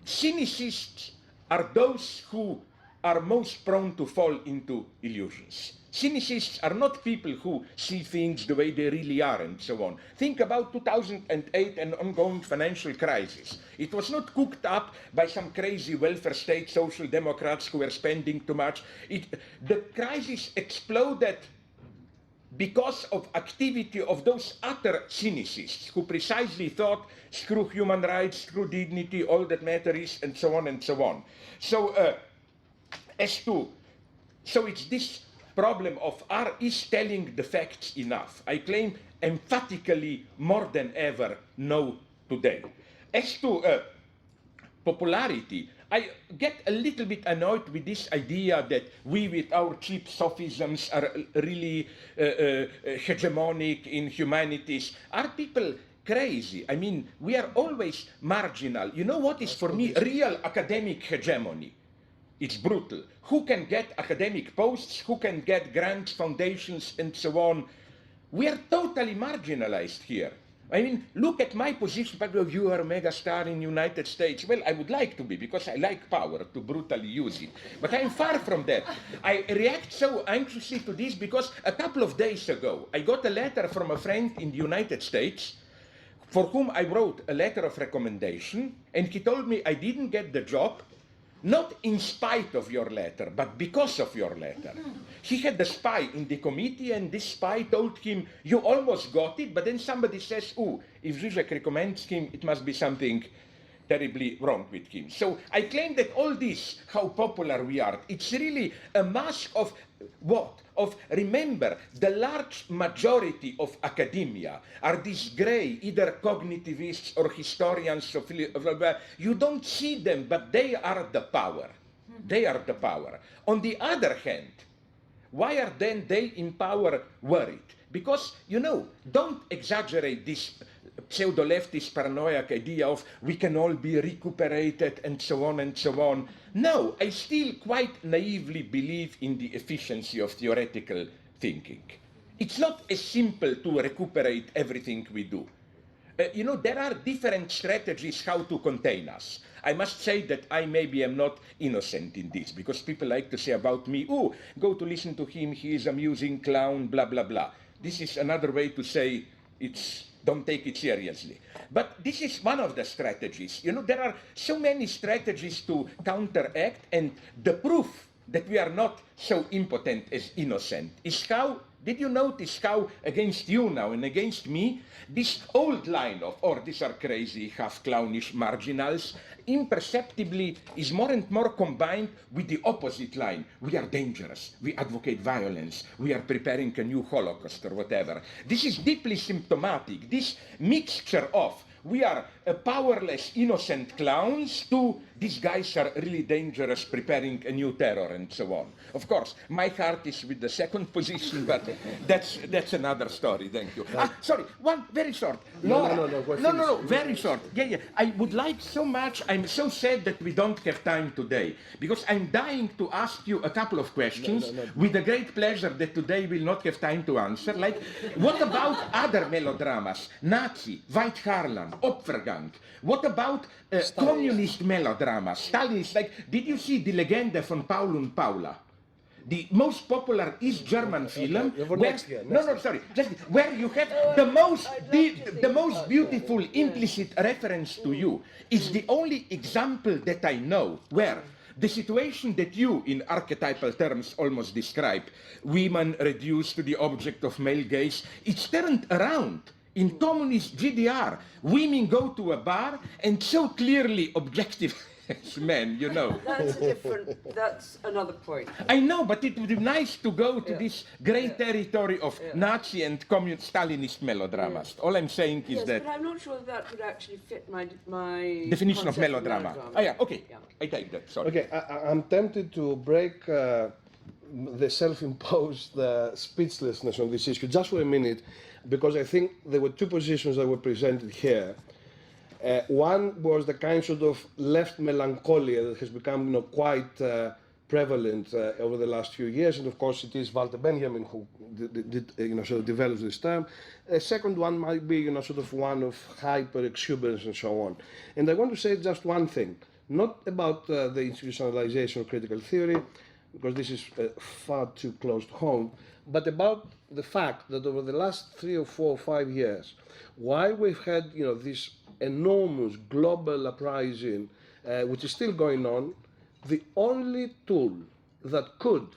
cynicists are those who are most prone to fall into illusions. Cynicists are not people who see things the way they really are and so on. Think about 2008 and ongoing financial crisis. It was not cooked up by some crazy welfare state social democrats who were spending too much. The crisis exploded because of activity of those utter cynicists who precisely thought, screw human rights, screw dignity, all that matters, and so on and so on. So it's this problem of is telling the facts enough? I claim emphatically more than ever no today. As to popularity, I get a little bit annoyed with this idea that we with our cheap sophisms are really hegemonic in humanities. Are people crazy? I mean, we are always marginal. You know what is for me real academic hegemony? It's brutal. Who can get academic posts, who can get grants, foundations, and so on? We are totally marginalized here. I mean, look at my position. People, you are a megastar in the United States. Well, I would like to be, because I like power to brutally use it. But I'm far from that. I react so anxiously to this because a couple of days ago, I got a letter from a friend in the United States for whom I wrote a letter of recommendation, and he told me I didn't get the job, not in spite of your letter, but because of your letter. He had a spy in the committee, and this spy told him, you almost got it, but then somebody says, oh, if Zizek recommends him, it must be something terribly wrong with him. So I claim that all this, how popular we are, it's really a mask of what? Of, remember, the large majority of academia are these gray, either cognitivists or historians of, you don't see them, but they are the power. They are the power. On the other hand, why are then they in power worried? Because, you know, don't exaggerate this pseudo-leftist paranoiac idea of we can all be recuperated and so on and so on. No, I still quite naively believe in the efficiency of theoretical thinking. It's not as simple to recuperate everything we do. You know, there are different strategies how to contain us. I must say that I maybe am not innocent in this, because people like to say about me, oh, go to listen to him, he is amusing clown, blah, blah, blah. This is another way to say don't take it seriously. But this is one of the strategies. You know, there are so many strategies to counteract, and the proof that we are not so impotent as innocent is how, did you notice how against you now and against me, this old line of, these are crazy, half clownish marginals, imperceptibly is more and more combined with the opposite line. We are dangerous. We advocate violence. We are preparing a new Holocaust or whatever. This is deeply symptomatic. This mixture of we are powerless, innocent clowns to these guys are really dangerous, preparing a new terror and so on. Of course, my heart is with the second position, but that's another story. Thank you. Sorry, one very short. Laura. No, very short. Yeah. I would like so much. I'm so sad that we don't have time today, because I'm dying to ask you a couple of questions with a great pleasure that today we'll not have time to answer. Like, what about other melodramas? Nazi, White Harlan, Opfergang. What about communist melodramas? Stalinist, like, did you see Die Legende von Paul und Paula? The most popular East German film, where you have the most beautiful implicit reference to you is the only example that I know where the situation that you, in archetypal terms, almost describe, women reduced to the object of male gaze, it's turned around. In communist GDR, women go to a bar and so clearly objective men, you know. That's another point. I know, but it would be nice to go to this great territory of Nazi and communist Stalinist melodramas. All I'm saying is that... but I'm not sure that would actually fit my definition of melodrama. Okay. Yeah. I take that, sorry. Okay, I'm tempted to break the self-imposed speechlessness on this issue just for a minute, because I think there were two positions that were presented here. One was the kind of left melancholia that has become, quite prevalent over the last few years, and of course it is Walter Benjamin who develops this term. A second one might be, one of hyper exuberance and so on. And I want to say just one thing, not about the institutionalization of critical theory, because this is far too close to home, but about the fact that over the last 3 or 4 or 5 years, while we've had, this enormous global uprising, which is still going on, the only tool that could,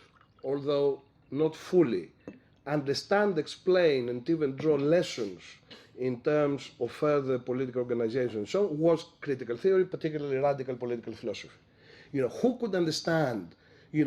although not fully, understand, explain, and even draw lessons in terms of further political organization and so on, was critical theory, particularly radical political philosophy. Who could understand,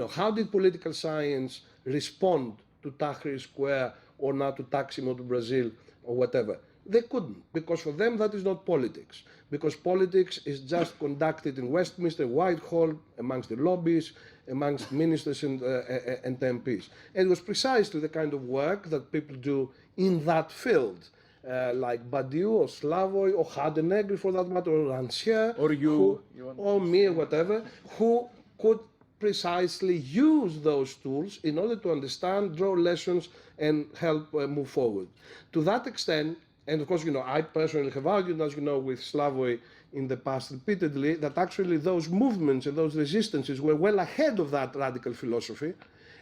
how did political science respond to Tahrir Square or now to Táximo to Brazil or whatever? They couldn't, because for them that is not politics. Because politics is just conducted in Westminster, Whitehall, amongst the lobbies, amongst ministers and MPs. And it was precisely the kind of work that people do in that field, like Badiou or Slavoj or Hardenegger for that matter, or Rancière, or you, or me, or whatever, who could precisely use those tools in order to understand, draw lessons, and help move forward. To that extent, and of course, I personally have argued, as you know, with Slavoj in the past repeatedly, that actually those movements and those resistances were well ahead of that radical philosophy,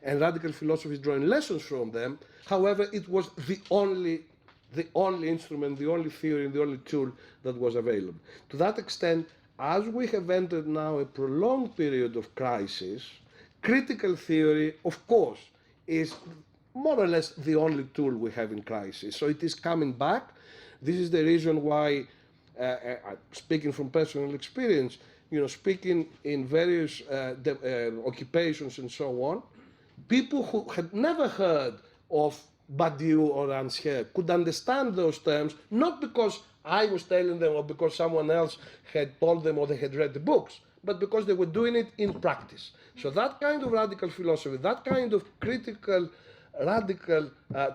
and radical philosophy is drawing lessons from them. However, it was the only instrument, the only theory, the only tool that was available. To that extent, as we have entered now a prolonged period of crisis, critical theory, of course, is more or less the only tool we have in crisis. So it is coming back. This is the reason why, speaking from personal experience, speaking in various occupations and so on, people who had never heard of Badiou or Rancière could understand those terms, not because I was telling them or because someone else had told them or they had read the books, but because they were doing it in practice. So that kind of radical philosophy, that kind of critical, radical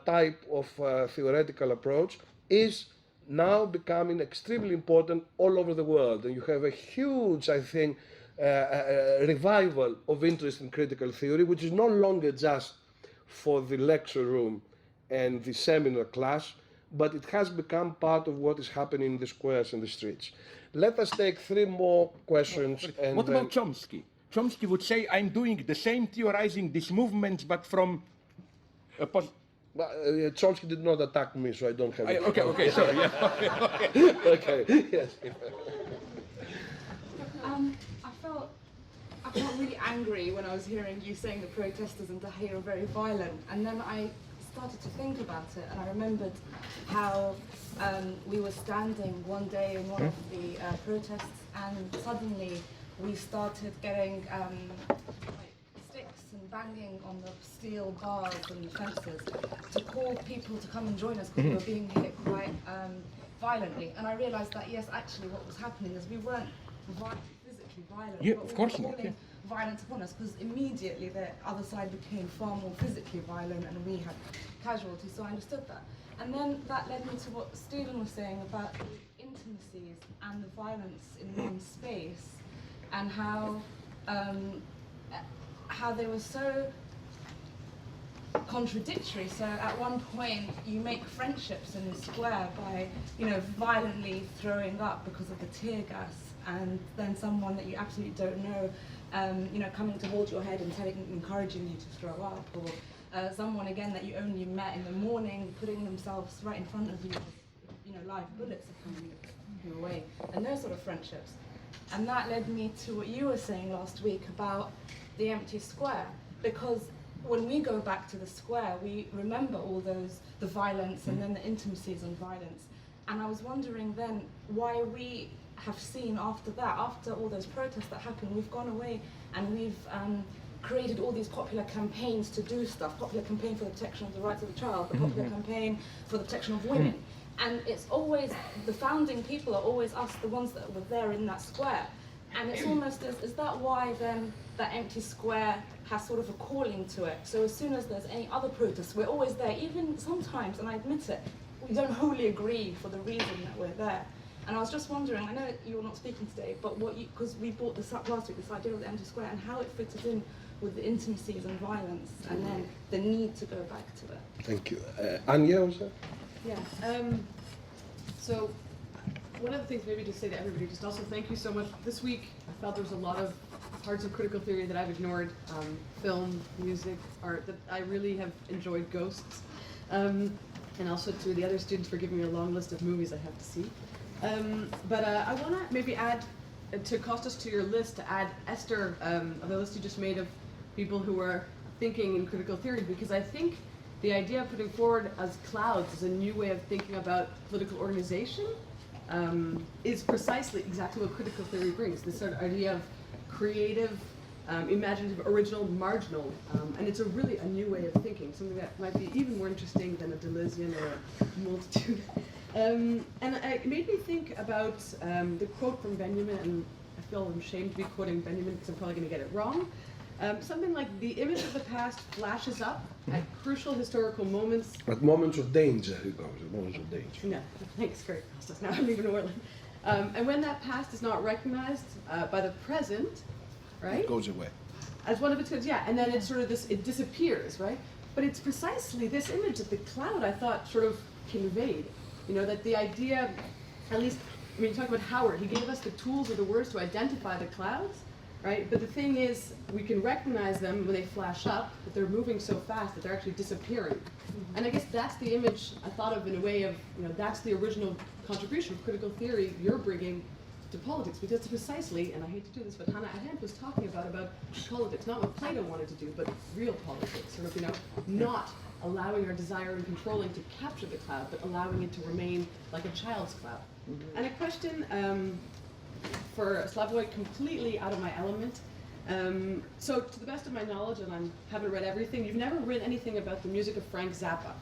type of theoretical approach is now becoming extremely important all over the world. And you have a huge, I think, revival of interest in critical theory, which is no longer just for the lecture room and the seminar class, but it has become part of what is happening in the squares and the streets. Let us take 3 more questions. And what about Chomsky? Chomsky would say, I'm doing the same theorizing these movements, but from a Chomsky did not attack me, so I don't have it. Okay, sorry. Yeah. Okay, yes. I felt really angry when I was hearing you saying the protesters in Tahrir are very violent, and then I started to think about it, and I remembered how we were standing one day in one of the protests, and suddenly we started getting sticks and banging on the steel bars and fences to call people to come and join us because we were being hit quite violently. And I realised that yes, actually what was happening is we weren't physically violent. Yeah, of course not. Yeah. Violence upon us, because immediately the other side became far more physically violent and we had casualties, so I understood that. And then that led me to what Stephen was saying about the intimacies and the violence in one space, and how they were so contradictory. So at one point you make friendships in the square by violently throwing up because of the tear gas, and then someone that you absolutely don't know coming to hold your head and encouraging you to throw up, or someone again that you only met in the morning putting themselves right in front of you with live bullets upon you away, and those sort of friendships. And that led me to what you were saying last week about the empty square, because when we go back to the square we remember all the violence and then the intimacies and violence, and I was wondering then why we have seen after that, after all those protests that happened, we've gone away and we've created all these popular campaigns to do stuff. Popular campaign for the protection of the rights of the child, the popular campaign for the protection of women. And it's always, the founding people are always us, the ones that were there in that square. And it's almost, is that why then that empty square has sort of a calling to it? So as soon as there's any other protests, we're always there, even sometimes, and I admit it, we don't wholly agree for the reason that we're there. And I was just wondering, I know you're not speaking today, but because we brought this up last week, this idea of the empty square, and how it fitted in with the intimacies and violence, and then the need to go back to it. Thank you. Anya, was that? Yeah. So one of the things maybe to say to everybody, just also thank you so much. This week I felt there was a lot of parts of critical theory that I've ignored, film, music, art, that I really have enjoyed. Ghosts. And also to the other students for giving me a long list of movies I have to see. But I want to maybe add to Costas, to your list, to add Esther, of the list you just made of people who are thinking in critical theory, because I think the idea of putting forward as clouds as a new way of thinking about political organization is precisely exactly what critical theory brings. This sort of idea of creative imaginative, original, marginal, and it's really a new way of thinking, something that might be even more interesting than a Deleuzian or a multitude. And it made me think about the quote from Benjamin, and I feel I'm ashamed to be quoting Benjamin because I'm probably going to get it wrong. Something like the image of the past flashes up at crucial historical moments. At moments of danger, he goes, at moments of danger. No, thanks, great, Costas. Now I'm even whirling. And when that past is not recognized by the present, right? It goes away. As one of its goods, yeah, and then it's sort of this, it disappears, right? But it's precisely this image that the cloud, I thought, sort of conveyed. You know, that the idea, at least, I mean, talk about Howard, he gave us the tools or the words to identify the clouds, right? But the thing is, we can recognize them when they flash up, but they're moving so fast that they're actually disappearing. And I guess that's the image I thought of in a way of, you know, that's the original contribution of critical theory you're bringing to politics, because precisely, and I hate to do this, but Hannah Arendt was talking about politics, not what Plato wanted to do, but real politics, sort of, you know, not allowing our desire and controlling to capture the cloud, but allowing it to remain like a child's cloud. And a question for Slavoj, completely out of my element. So to the best of my knowledge, and I haven't read everything, you've never read anything about the music of Frank Zappa.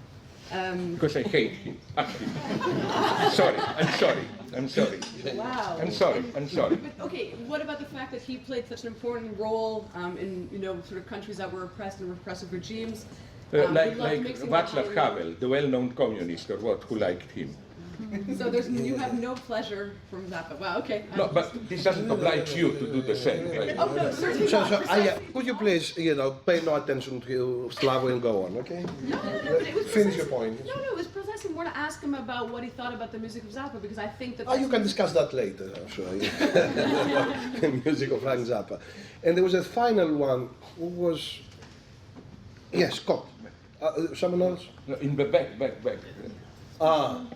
Because I hate him, actually. I'm sorry. Wow. I'm sorry. But, okay, what about the fact that he played such an important role in, you know, sort of countries that were oppressed and repressive regimes? Like Václav Havel, the well-known communist, or what, who liked him. So you have no pleasure from Zappa. Wow, okay. No, but this doesn't oblige you to do the same, right? Oh, no, certainly So, not. could you please, you know, pay no attention to Slavoj and go on, okay? No, but it was Finish your point. No, it was precisely more to ask him about what he thought about the music of Zappa, because I think that... Oh, you can discuss that later, I'm sure. The music of Frank Zappa. And there was a final one, who was... Yes, Scott. Someone else? No, in the back. Ah.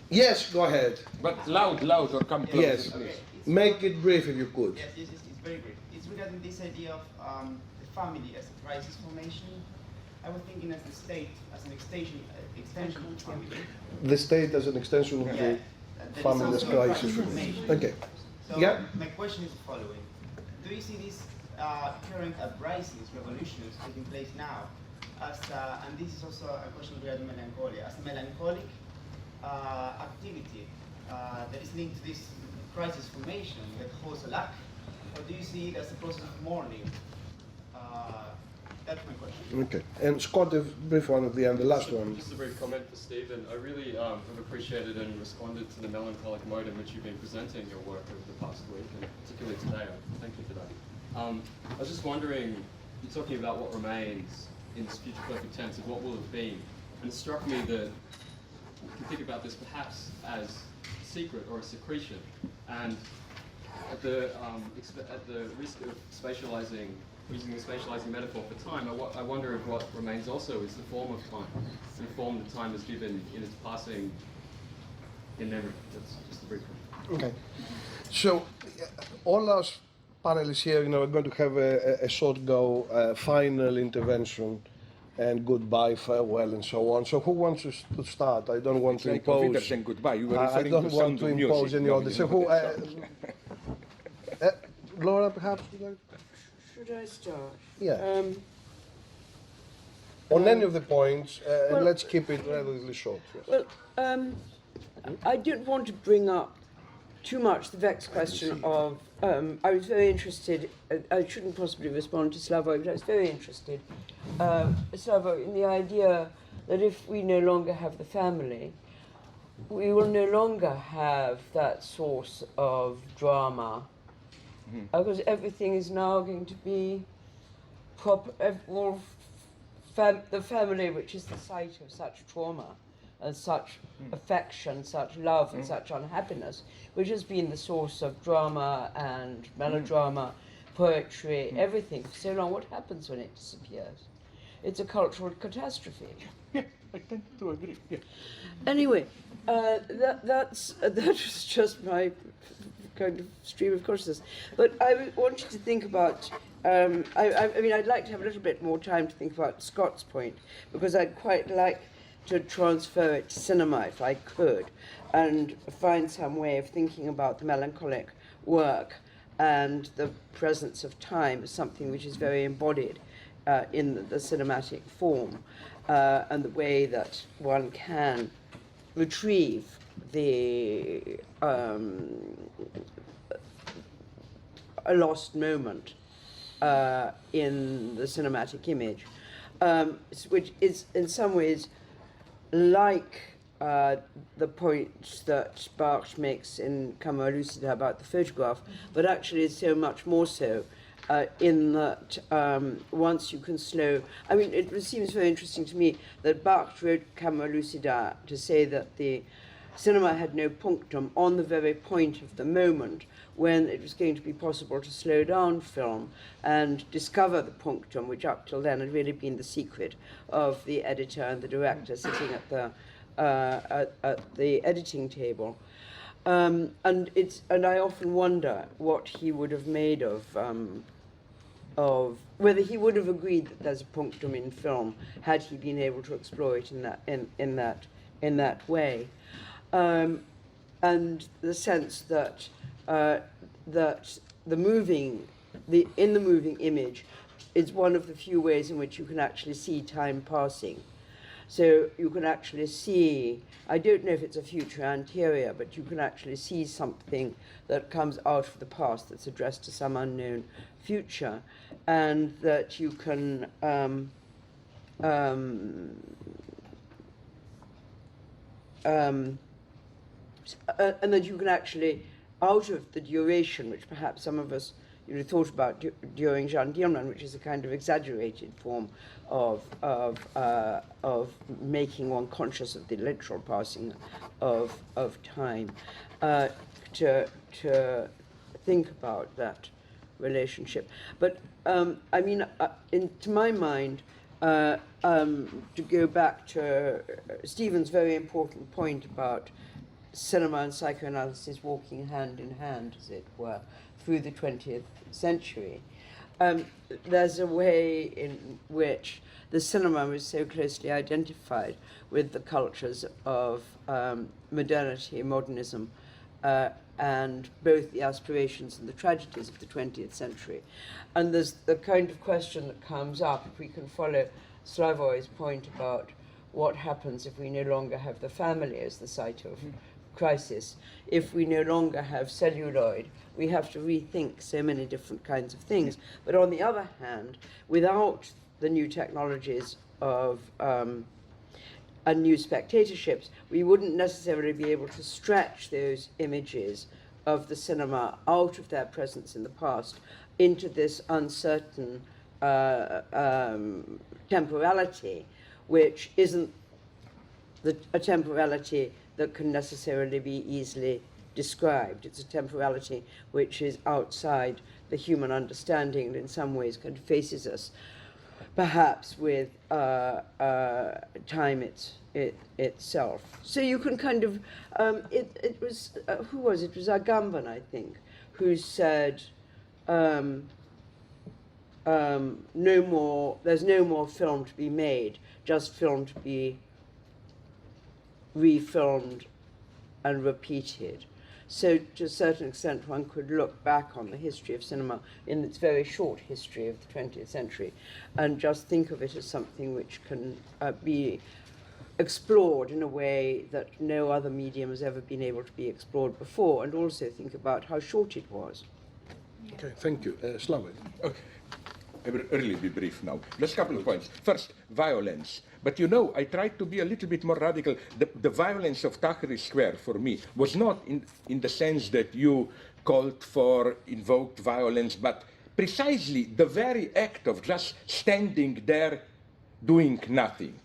Yes, go ahead. But loud or come closer, yes. please. Make it brief if you could. Yes, it's very brief. It's regarding this idea of the family as a crisis formation. I was thinking as the state, as an extension of the family. The state as an extension of the family as crisis formation. Okay. So my question is the following. Do you see these current uprisings, revolutions taking place now, as, and this is also a question regarding melancholia, as melancholic activity that is linked to this crisis formation that holds a lack, or do you see it as a process of mourning? That's my question. Okay. And Scott, a brief one at the end, the last one. Just a brief comment for Stephen. I really have appreciated and responded to the melancholic mode in which you've been presenting your work over the past week, and particularly today. Thank you for that. I was just wondering, you're talking about what remains in this future perfect tense of what will have been, and it struck me that you can think about this perhaps as secret or a secretion, and at the risk of spatializing, using the spatializing metaphor for time, I wonder if what remains also is the form of time, the form that time is given in its passing in memory. That's just a brief one. Okay. So, all us panelists here, you know, are going to have a short go, final intervention, and goodbye, farewell, and so on. So, who wants to start? I don't want to impose. Goodbye. You were I don't want to impose any order. So, who? Laura, perhaps. Should I start? Yeah. On any of the points, and let's keep it relatively short. Yes. Well, I didn't want to bring up too much the vexed question of, I was very interested, I shouldn't possibly respond to Slavoj, but I was very interested, Slavoj, in the idea that if we no longer have the family, we will no longer have that source of drama, because everything is now going to be the family, which is the site of such trauma, and such affection, such love, and such unhappiness, which has been the source of drama and melodrama, poetry, everything for so long. What happens when it disappears? It's a cultural catastrophe. Yeah, I tend to agree. Yeah. Anyway, that was just my kind of stream of consciousness. But I wanted to think about. I mean, I'd like to have a little bit more time to think about Scott's point, because I'd quite like to transfer it to cinema if I could, and find some way of thinking about the melancholic work and the presence of time is something which is very embodied in the cinematic form, and the way that one can retrieve a lost moment in the cinematic image, which is in some ways like the point that Barthes makes in Camera Lucida about the photograph, but actually is so much more so in that once you can slow... I mean, it seems very interesting to me that Barthes wrote Camera Lucida to say that the cinema had no punctum on the very point of the moment when it was going to be possible to slow down film and discover the punctum, which up till then had really been the secret of the editor and the director sitting at the editing table. And I often wonder what he would have made of whether he would have agreed that there's a punctum in film had he been able to explore it in that way. And the sense that in the moving image is one of the few ways in which you can actually see time passing. So you can actually see, I don't know if it's a future anterior, but you can actually see something that comes out of the past that's addressed to some unknown future, and that you can and that you can actually, out of the duration, which perhaps some of us thought about during Jeanne Dielman, which is a kind of exaggerated form of making one conscious of the literal passing of time, to think about that relationship. But I mean, to my mind, to go back to Stephen's very important point about cinema and psychoanalysis walking hand in hand, as it were, through the 20th century. There's a way in which the cinema was so closely identified with the cultures of modernity, modernism, and both the aspirations and the tragedies of the 20th century. And there's the kind of question that comes up, if we can follow Slavoj's point about what happens if we no longer have the family as the site of crisis. If we no longer have celluloid, we have to rethink so many different kinds of things. But on the other hand, without the new technologies of and new spectatorships, we wouldn't necessarily be able to stretch those images of the cinema out of their presence in the past into this uncertain temporality, which isn't a temporality that can necessarily be easily described. It's a temporality which is outside the human understanding and in some ways kind of faces us, perhaps with time itself. So you can kind of, it was, who was it? It was Agamben, I think, who said, no more, there's no more film to be made, just film to be refilmed and repeated. So to a certain extent one could look back on the history of cinema in its very short history of the 20th century and just think of it as something which can be explored in a way that no other medium has ever been able to be explored before, and also think about how short it was. Okay, thank you. Slavoj. Okay. I will really be brief now. Just a couple of points. First, violence. But you know, I tried to be a little bit more radical. The violence of Tahrir Square, for me, was not in the sense that you called for, invoked violence, but precisely the very act of just standing there doing nothing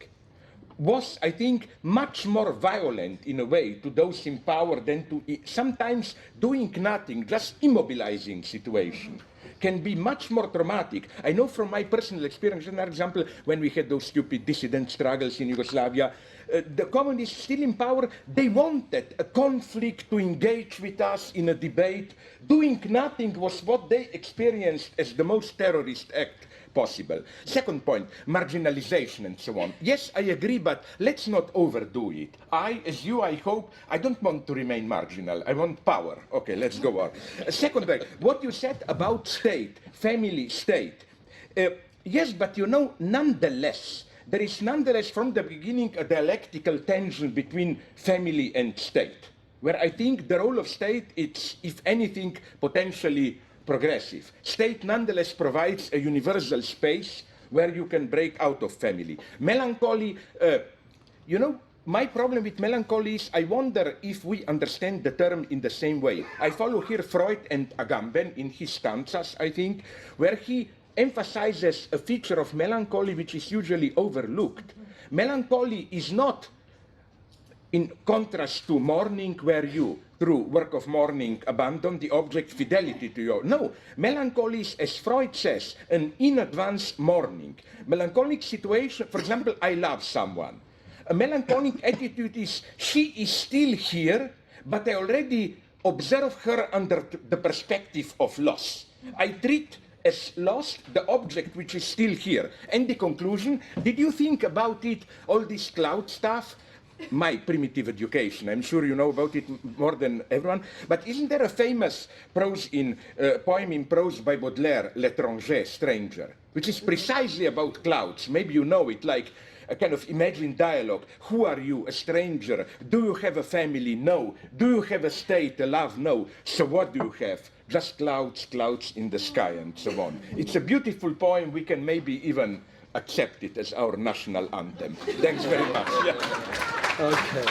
was, I think, much more violent in a way to those in power than to sometimes doing nothing, just immobilizing situation can be much more traumatic. I know from my personal experience, for example, when we had those stupid dissident struggles in Yugoslavia, the communists still in power, they wanted a conflict to engage with us in a debate. Doing nothing was what they experienced as the most terrorist act possible. Second point, marginalization and so on. Yes, I agree, but let's not overdo it. As you, I hope, I don't want to remain marginal. I want power. Okay, let's go on. Second point, what you said about state, family, state. Yes, but you know, nonetheless, there is nonetheless from the beginning a dialectical tension between family and state, where I think the role of state is, if anything, potentially progressive. State nonetheless provides a universal space where you can break out of family. Melancholy, you know, my problem with melancholy is I wonder if we understand the term in the same way. I follow here Freud and Agamben in his stanzas, I think, where he emphasizes a feature of melancholy which is usually overlooked. Melancholy is not in contrast to mourning, where you, through work of mourning, abandon the object fidelity to your... No, melancholy is, as Freud says, an in advance mourning. Melancholic situation, for example, I love someone. A melancholic attitude is, she is still here, but I already observe her under the perspective of loss. I treat as lost the object which is still here. And the conclusion, did you think about it, all this cloud stuff? My primitive education, I'm sure you know about it more than everyone, but isn't there a famous poem in prose by Baudelaire, L'étranger, Stranger, which is precisely about clouds? Maybe you know it, like a kind of imagined dialogue. Who are you, a stranger? Do you have a family? No. Do you have a state, a love? No. So what do you have? Just clouds, clouds in the sky, and so on. It's a beautiful poem. We can maybe even accept it as our national anthem. Thanks very much. Yeah. Okay.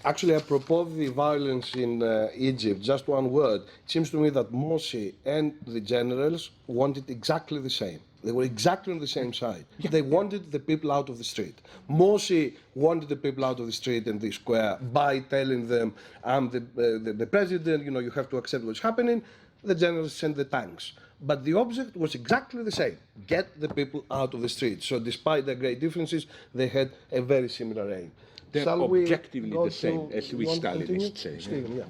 Actually, apropos of the violence in Egypt, just one word. It seems to me that Morsi and the generals wanted exactly the same. They were exactly on the same side. Yeah. They wanted the people out of the street. Morsi wanted the people out of the street and the square by telling them, I'm the president, you know, you have to accept what's happening. The generals sent the tanks. But the object was exactly the same, get the people out of the street. So despite the great differences, they had a very similar aim. They're Shall objectively we the same, as we Stalinists say. Stephen, yeah.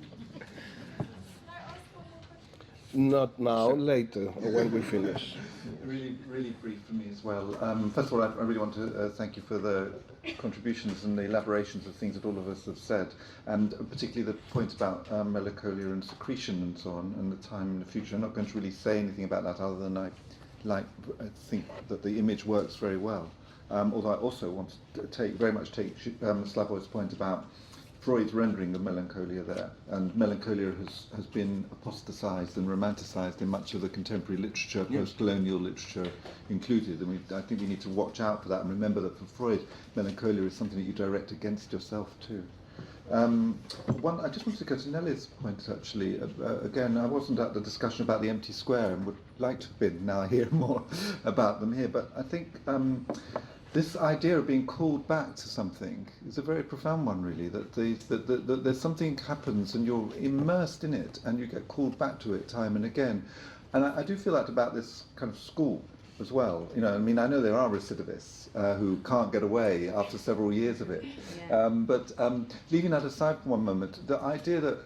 Not now, later, or when we finish. Really brief for me as well. First of all, I really want to thank you for the contributions and the elaborations of things that all of us have said, and particularly the point about melancholia and secretion and so on, and the time in the future. I'm not going to really say anything about that other than I think that the image works very well. Although I also want to very much take Slavoj's point about Freud's rendering of melancholia there, and melancholia has been apostatized and romanticized in much of the contemporary literature, post-colonial literature included, and I think we need to watch out for that and remember that for Freud, melancholia is something that you direct against yourself too. I just wanted to go to Nelly's point actually. Again, I wasn't at the discussion about the empty square and would like to have been. Now I hear more about them here, but I think this idea of being called back to something is a very profound one, really, that there's something happens and you're immersed in it and you get called back to it time and again. And I do feel that about this kind of school as well. You know, I mean, I know there are recidivists who can't get away after several years of it. Yeah. But leaving that aside for one moment, the idea that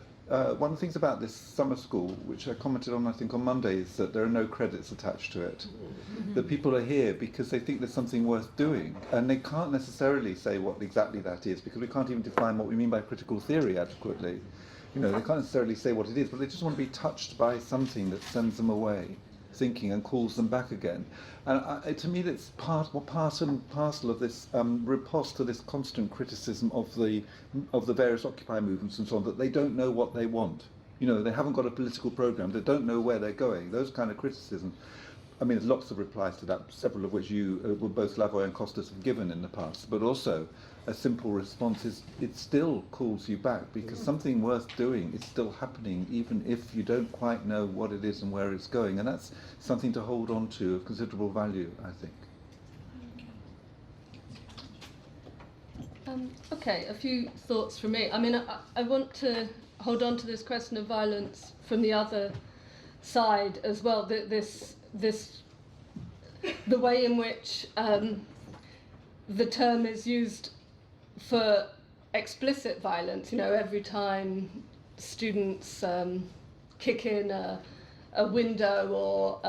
one of the things about this summer school, which I commented on, I think, on Monday, is that there are no credits attached to it. Mm-hmm. That people are here because they think there's something worth doing, and they can't necessarily say what exactly that is, because we can't even define what we mean by critical theory adequately. You know, they can't necessarily say what it is, but they just want to be touched by something that sends them away thinking and calls them back again. And to me, that's part and parcel of this riposte to this constant criticism of the various Occupy movements and so on, that they don't know what they want. You know, they haven't got a political program, they don't know where they're going. Those kind of criticism. I mean, there's lots of replies to that, several of which you, both Slavoj and Costas, have given in the past, but also a simple response is it still calls you back, because something worth doing is still happening, even if you don't quite know what it is and where it's going, and that's something to hold on to of considerable value, I think. Okay, a few thoughts from me. I mean, I want to hold on to this question of violence from the other side as well. The way in which the term is used for explicit violence. You know, every time students kick in a window, or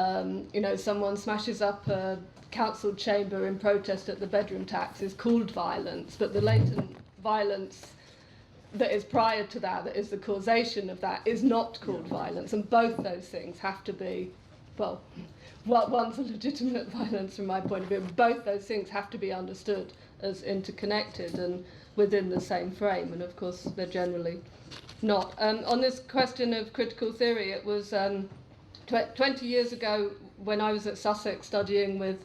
someone smashes up a council chamber in protest at the bedroom tax is called violence, but the latent violence that is prior to that, that is the causation of that, is not called violence. And both those things have to be, one's a legitimate violence from my point of view, both those things have to be understood as interconnected and within the same frame, and of course they're generally not. On this question of critical theory, it was 20 years ago when I was at Sussex studying with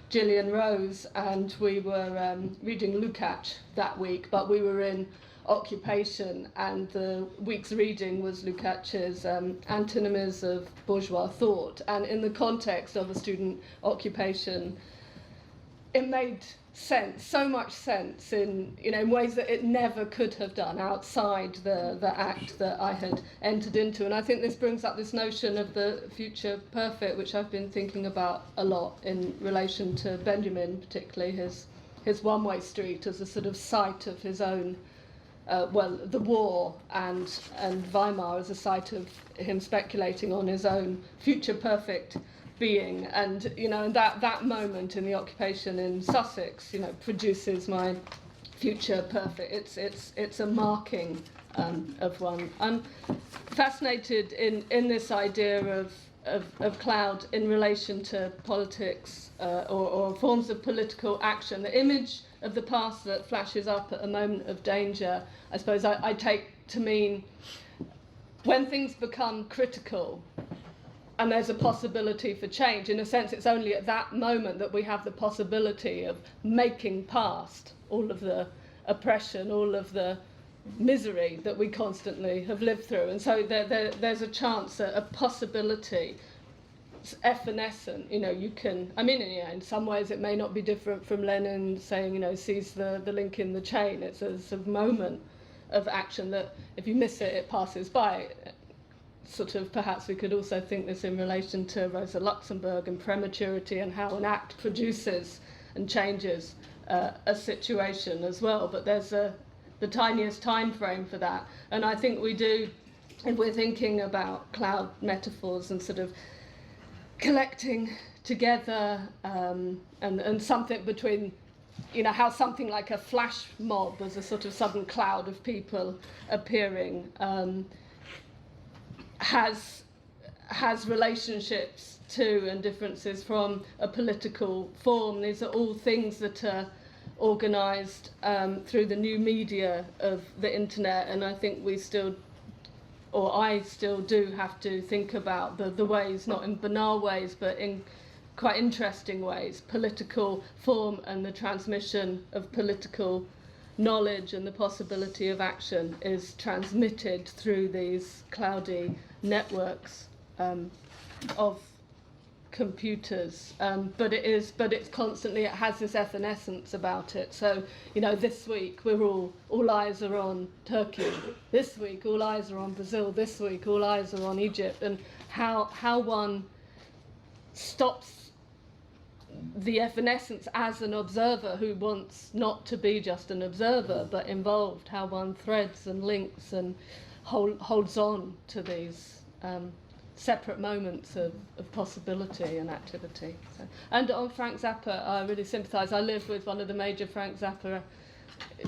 Gillian Rose, and we were reading Lukács that week, but we were in occupation, and the week's reading was Lukács's Antinomies of Bourgeois Thought, and in the context of a student occupation, it made sense, so much sense, in ways that it never could have done outside the act that I had entered into. And I think this brings up this notion of the future perfect, which I've been thinking about a lot in relation to Benjamin, particularly his one-way street as a sort of site of his own, the war, and Weimar as a site of him speculating on his own future perfect being, and that moment in the occupation in Sussex, produces my future perfect. It's a marking of one. I'm fascinated in this idea of cloud in relation to politics or forms of political action. The image of the past that flashes up at a moment of danger, I suppose I take to mean when things become critical and there's a possibility for change. In a sense, it's only at that moment that we have the possibility of making past all of the oppression, all of the misery that we constantly have lived through. And so there's a chance, a possibility. It's evanescent, you can, in some ways it may not be different from Lenin saying, seize the link in the chain. It's a sort of moment of action that if you miss it, it passes by. Sort of, perhaps we could also think this in relation to Rosa Luxemburg and prematurity, and how an act produces and changes a situation as well. But there's the tiniest time frame for that. And I think we do, if we're thinking about cloud metaphors and sort of collecting together and something between, how something like a flash mob was a sort of sudden cloud of people appearing, has relationships to and differences from a political form. These are all things that are organised through the new media of the internet, and I think I still do have to think about the ways, not in banal ways, but in quite interesting ways, political form and the transmission of political knowledge and the possibility of action is transmitted through these cloudy networks of computers, but it's constantly, it has this evanescence about it. So this week all eyes are on Turkey, this week all eyes are on Brazil, this week all eyes are on Egypt, and how one stops the evanescence as an observer who wants not to be just an observer but involved, how one threads and links and holds on to these separate moments of possibility and activity. So, and on Frank Zappa, I really sympathise. I live with one of the major Frank Zappa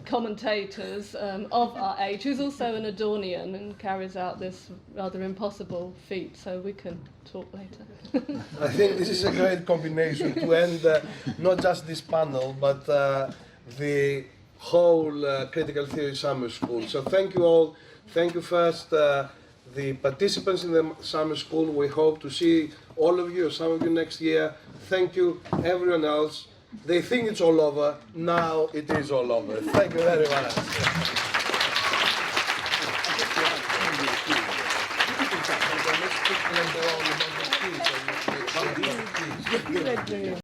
commentators of our age, who's also an Adornian and carries out this rather impossible feat, so we can talk later. I think this is a great combination to end not just this panel, but the whole Critical Theory Summer School. So thank you all. Thank you first, the participants in the summer school. We hope to see all of you, or some of you, next year. Thank you, everyone else. They think it's all over. Now it is all over. Thank you very much.